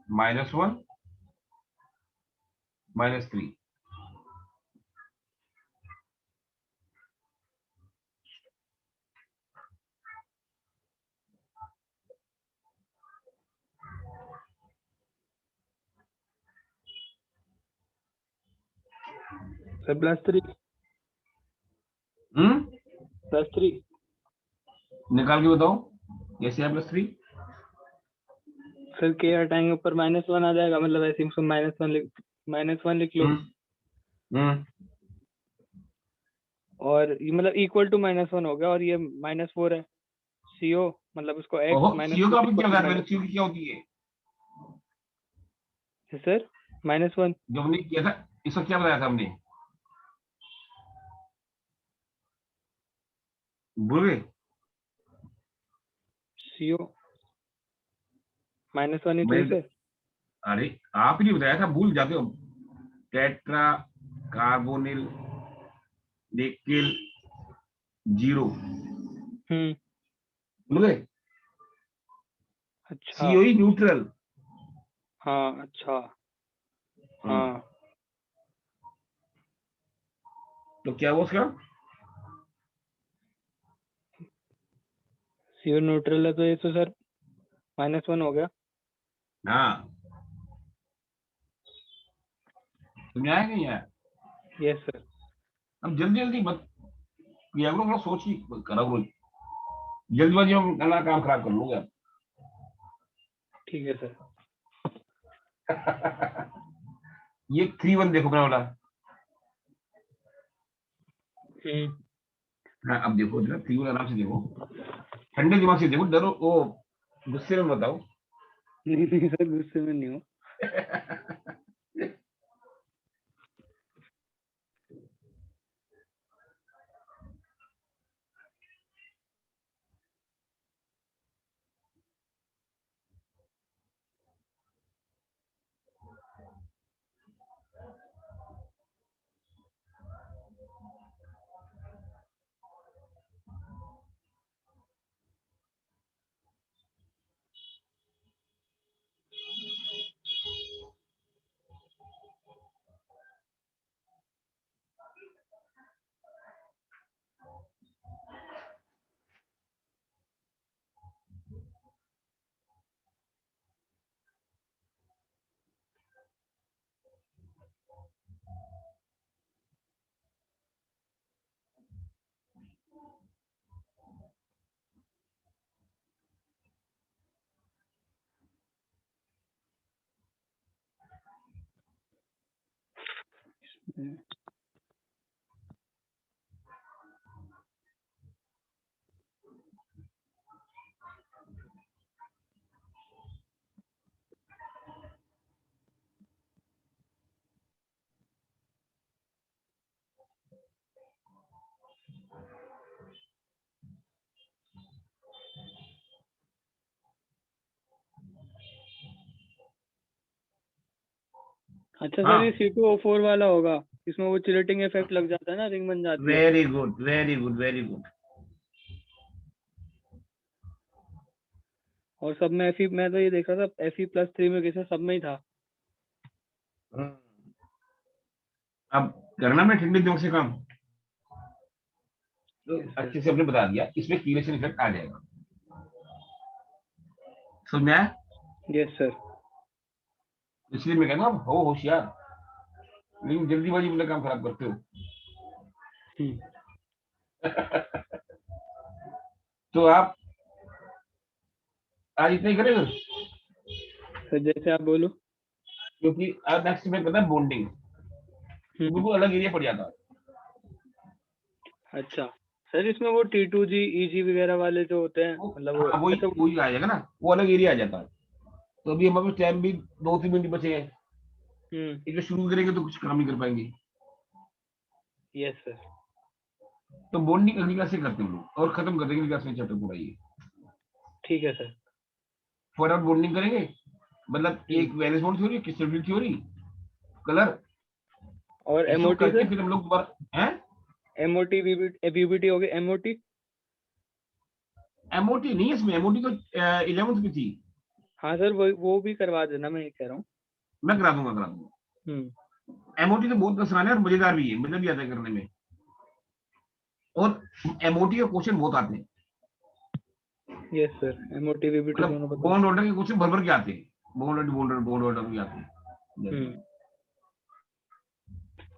-1, -3।
Sir +3, +3
निकाल के बताओ कैसे है +3।
सर के हटाएंगे ऊपर -1 आ जाएगा, मतलब ऐसे ही -1 लिख लो। और ये मतलब इक्वल टू -1 हो गया, और ये -4 है CO, मतलब उसको x
CO का क्या
-4
मैंने CO की क्या होती है
सर -1
जो हमने किया था, इसका क्या बताया था हमने, भूल गए?
CO -1 ही तो
मैंने,
इसे।
अरे आप ही नहीं बताया था, भूल जाते हो। टेट्रा कार्बोनिल निकेल 0, भूल गए?
अच्छा,
COE न्यूट्रल।
हाँ अच्छा, हाँ
तो क्या हुआ उसका?
CO न्यूट्रल है, तो ये तो सर -1 हो गया।
हाँ, समझ आया नहीं यार?
Yes sir.
अब जल्दी जल्दी मत किया करो, थोड़ा सोच ही करा करो, जल्दबाजी में अपना काम खराब कर लोगे आप।
ठीक है सर।
ये 3-1 देखो अपना वाला। हाँ, अब देखो जरा 3-1 आराम से देखो, ठंडे दिमाग से देखो, डरो वो गुस्से में बताओ।
नहीं नहीं सर, गुस्से में नहीं हो। अच्छा सर, ये
हाँ,
C2O4 वाला होगा, इसमें वो चिलेटिंग इफेक्ट लग जाता है ना, रिंग बन जाती है।
Very good, very good, very good.
और सब में Fe, मैं तो ये देख रहा था Fe+3 में किसे सब में ही था।
अब करना मैं ठंडे दिमाग से काम, तो
Yes, sir.
अच्छे से अपने बता दिया, इसमें कीलेशन इफेक्ट आ जाएगा। समझ आया?
Yes sir.
इसलिए मैं कहना हो होशियार, लेकिन जल्दीबाजी में काम खराब करते हो। तो आप आज इतना ही करेंगे
सर जैसे आप बोलो।
क्योंकि आज नेक्स्ट में करना है बॉन्डिंग, तो बिल्कुल अलग एरिया पड़ जाता है।
अच्छा सर, इसमें वो T2G EG वगैरह वाले जो होते हैं, मतलब वो
वही
अच्छा
वही आ जाएगा ना, वो अलग एरिया आ जाता है। तो अभी हमारे पास टाइम भी 2-3 मिनट बचे हैं, इसमें शुरू करेंगे तो कुछ काम नहीं कर पाएंगे।
Yes sir.
तो बॉन्डिंग अगली क्लास से करते हैं हम लोग, और खत्म कर देंगे क्लास में चैप्टर पूरा ये।
ठीक है सर।
फटाफट बॉन्डिंग करेंगे, मतलब एक valence bond theory, crystal theory, colour,
और
इसको
MOT
करके
सर,
फिर हम लोग दोबारा हैं।
MOT VBT हो गई MOT।
एमओटी नहीं है इसमें, एमओटी तो 11th में थी।
हाँ सर, वो भी करवा देना, मैं ये कह रहा हूँ।
मैं करा दूंगा। एमओटी तो बहुत आसान है और मजेदार भी है, मजा भी आता है करने में, और एमओटी के क्वेश्चन बहुत आते हैं।
यस सर, MOT VBT
मतलब
दोनों पता।
बॉन्ड ऑर्डर के क्वेश्चन भर भर के आते हैं, बॉन्ड ऑर्डर भी आते हैं।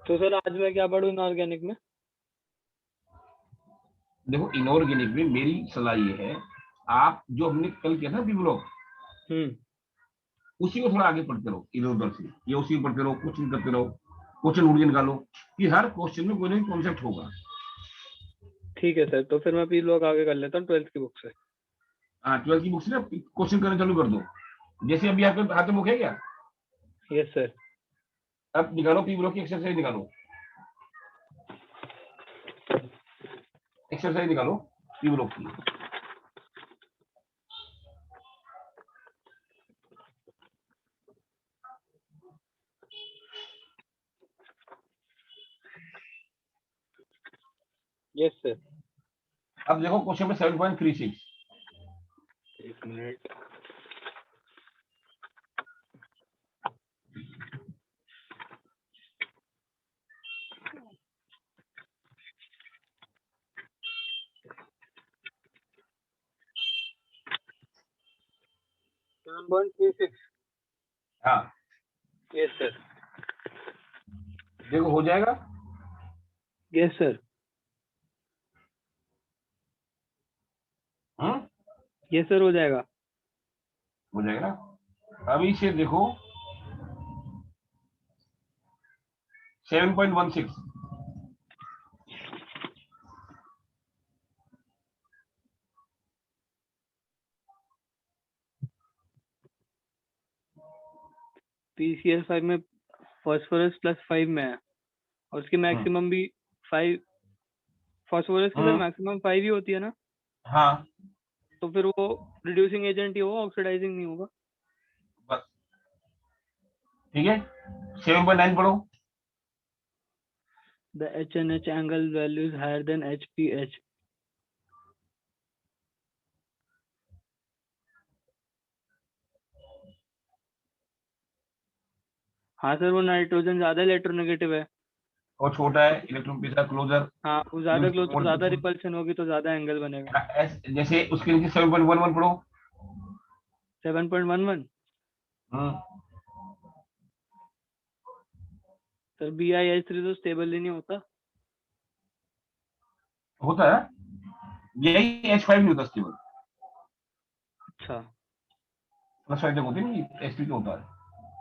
तो सर आज मैं क्या पढ़ूँ इनऑर्गेनिक में?
देखो इनऑर्गेनिक में मेरी सलाह ये है, आप जो हमने कल किया था बी ब्लॉक, उसी को थोड़ा आगे पढ़ते रहो इधर उधर से, या उसी को पढ़ते रहो, क्वेश्चन करते रहो, क्वेश्चन ढूंढ के निकालो कि हर क्वेश्चन में कोई ना कोई कॉन्सेप्ट होगा।
ठीक है सर, तो फिर मैं पी ब्लॉक आगे कर लेता हूँ 12th की बुक से।
हाँ 12th की बुक से ना क्वेश्चन करना चालू कर दो, जैसे अभी आपके हाथ में बुक है क्या?
Yes sir.
अब निकालो पी ब्लॉक की एक्सरसाइज निकालो, एक्सरसाइज निकालो पी ब्लॉक की।
Yes sir.
अब देखो क्वेश्चन में 7.36,
एक मिनट।
हाँ
यस सर।
देखो हो जाएगा।
Yes sir. यस सर, हो जाएगा।
हो जाएगा ना। अभी से देखो 7.16,
PCS 5 में फॉस्फोरस +5 में है, और उसकी मैक्सिमम भी 5। फॉस्फोरस की सर मैक्सिमम 5 ही होती है ना?
हाँ
तो फिर वो रिड्यूसिंग एजेंट ही होगा, ऑक्सीडाइजिंग नहीं होगा।
बस ठीक है। 7.9 पढ़ो।
The HNH angle value is higher than HPH. हाँ सर, वो नाइट्रोजन ज्यादा इलेक्ट्रोनेगेटिव है।
और छोटा है इलेक्ट्रॉन के साथ क्लोजर,
हाँ, वो ज्यादा क्लोज तो ज्यादा रिपल्शन होगी, तो ज्यादा एंगल बनेगा।
जैसे उसके नीचे 7.11 पढ़ो।
7.11 सर, BiH3 तो स्टेबल ही नहीं होता।
होता है, यही H5 नहीं होता स्टेबल,
अच्छा।
प्लस 5 तक होती नहीं, H3 तो होता है।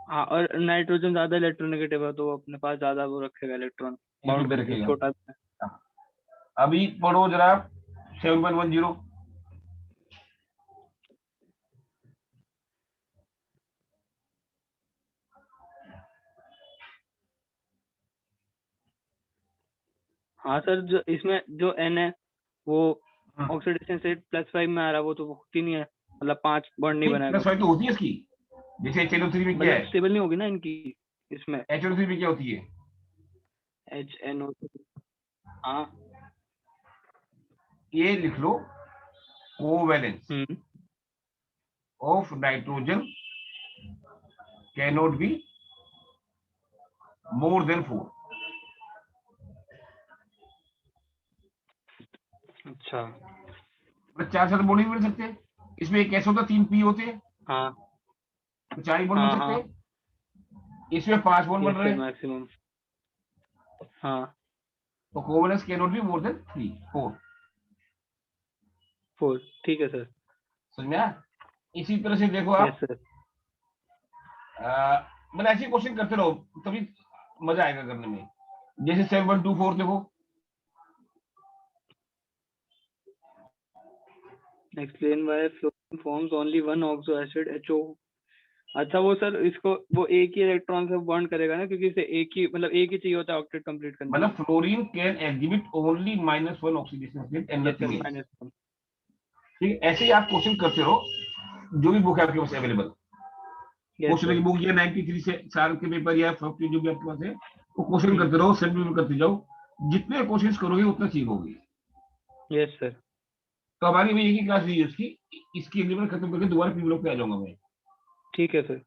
हाँ, और नाइट्रोजन ज्यादा इलेक्ट्रोनेगेटिव है, तो वो अपने पास ज्यादा वो रखेगा इलेक्ट्रॉन, बाउंड
पे
करके
रखेगा।
छोटा।
हाँ। अभी पढ़ो जरा 7.10।
हाँ सर, जो इसमें जो N है वो ऑक्सीडेशन से +5 में आ रहा है, वो तो होती नहीं है, मतलब 5 बॉन्ड नहीं बनाएगा।
प्लस 5 तो होती है इसकी, जैसे HNO3 में क्या
मतलब
है,
स्टेबल नहीं होगी ना इनकी इसमें।
HNO3 में क्या होती है,
HNO3। हाँ।
ये लिख लो, covalence
hmm.
Of nitrogen cannot be more than 4।
अच्छा।
4 साथ बॉन्ड नहीं मिल सकते, इसमें एक ऐसा होता 3 P होते हैं,
हाँ
तो 4 ही बॉन्ड बन
हाँ
सकते
हाँ,
हैं, इसमें 5 बॉन्ड बन
यस
रहे
सर,
हैं,
मैक्सिमम। हाँ,
तो covalence can not be more than 3 4।
4, ठीक है सर।
समझ में आया? इसी तरह से देखो
यस
आप,
सर।
मतलब ऐसे क्वेश्चन करते रहो, तभी मजा आएगा करने में। जैसे 7.124 देखो,
explain why fluorine forms only one oxo acid HO। अच्छा, वो सर इसको वो एक ही इलेक्ट्रॉन से बॉन्ड करेगा ना, क्योंकि इसे एक ही मतलब एक ही चाहिए होता है ऑक्टेट कंप्लीट करने के
मतलब
लिए।
Fluorine can exhibit only -1 oxidation state and
yes sir,
nothing else.
-1।
ठीक है, ऐसे ही आप क्वेश्चन करते रहो, जो भी बुक है आपके पास अवेलेबल,
यस
क्वेश्चन की
सर।
बुक या 93 से साल के पेपर या 50 जो भी आपके पास है, वो क्वेश्चन
हम्म।
करते रहो, सेट भी करते जाओ। जितने क्वेश्चन करोगे उतना सीखोगे।
Yes sir.
तो हमारी भी एक ही क्लास रही है उसकी, इसकी अगली बार खत्म करके दोबारा पी ब्लॉक पे आ जाऊंगा मैं।
ठीक है सर।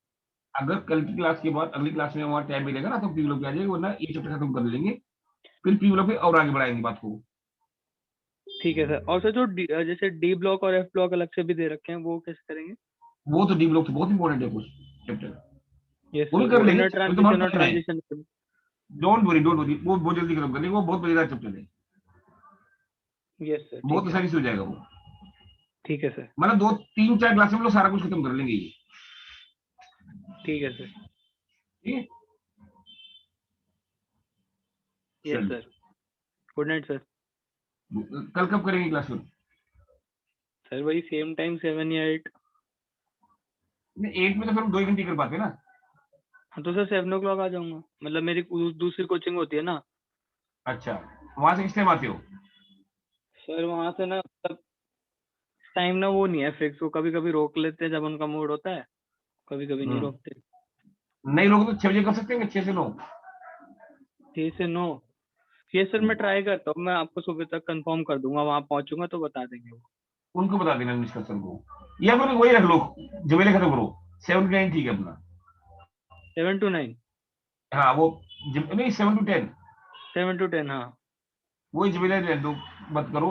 अगर कल की क्लास के बाद अगली क्लास में हमारा टाइम मिलेगा ना, तो पी ब्लॉक पे आ जाएगा, वरना ये चैप्टर खत्म कर लेंगे, फिर पी ब्लॉक पे और आगे बढ़ाएंगे बात को।
ठीक है सर। और सर जो जैसे D ब्लॉक और F ब्लॉक अलग से भी दे रखे हैं, वो कैसे करेंगे?
वो तो डी ब्लॉक तो बहुत इंपॉर्टेंट है कुछ चैप्टर,
यस
वो
सर,
भी कर
वो
लेंगे,
इनर
अभी तो बहुत
ट्रांजिशन और
टाइम है।
ट्रांजिशन।
डोंट वरी, वो बहुत जल्दी खत्म कर लेंगे, वो बहुत मजेदार चैप्टर है,
यस सर, ठीक
बहुत
है।
आसानी से हो जाएगा वो।
ठीक है सर।
मतलब 2 3 4 क्लास में हम लोग सारा कुछ खत्म कर लेंगे ये।
ठीक है सर।
ठीक है,
यस
चलिए।
सर। Good night sir.
कल कब करेंगे क्लास फिर?
सर वही सेम टाइम, 7 या 8।
8 में तो फिर हम 2 ही घंटे कर पाते हैं ना।
हाँ तो सर 7 o'clock आ जाऊंगा, मतलब मेरी दूसरी कोचिंग होती है ना।
अच्छा, वहां से किस टाइम आते हो?
सर वहां से ना मतलब टाइम ना वो नहीं है फिक्स, वो कभी कभी रोक लेते हैं जब उनका मूड होता है, कभी कभी नहीं
हम्म,
रोकते।
नहीं लोग तो 6 बजे कर सकते हैं, 6 से 9।
6 से 9। ये सर मैं ट्राई करता हूँ, मैं आपको सुबह तक कंफर्म कर दूंगा, वहां पहुंचूंगा तो बता देंगे वो।
उनको बता देना निष्कर्षण को, या फिर वही रख लो, जमेले खत्म करो, 7 to 9 ठीक है अपना।
7 to 9।
हाँ वो नहीं, 7 to 10
7 to 10, हाँ।
वही जमेले रहने दो, मत करो।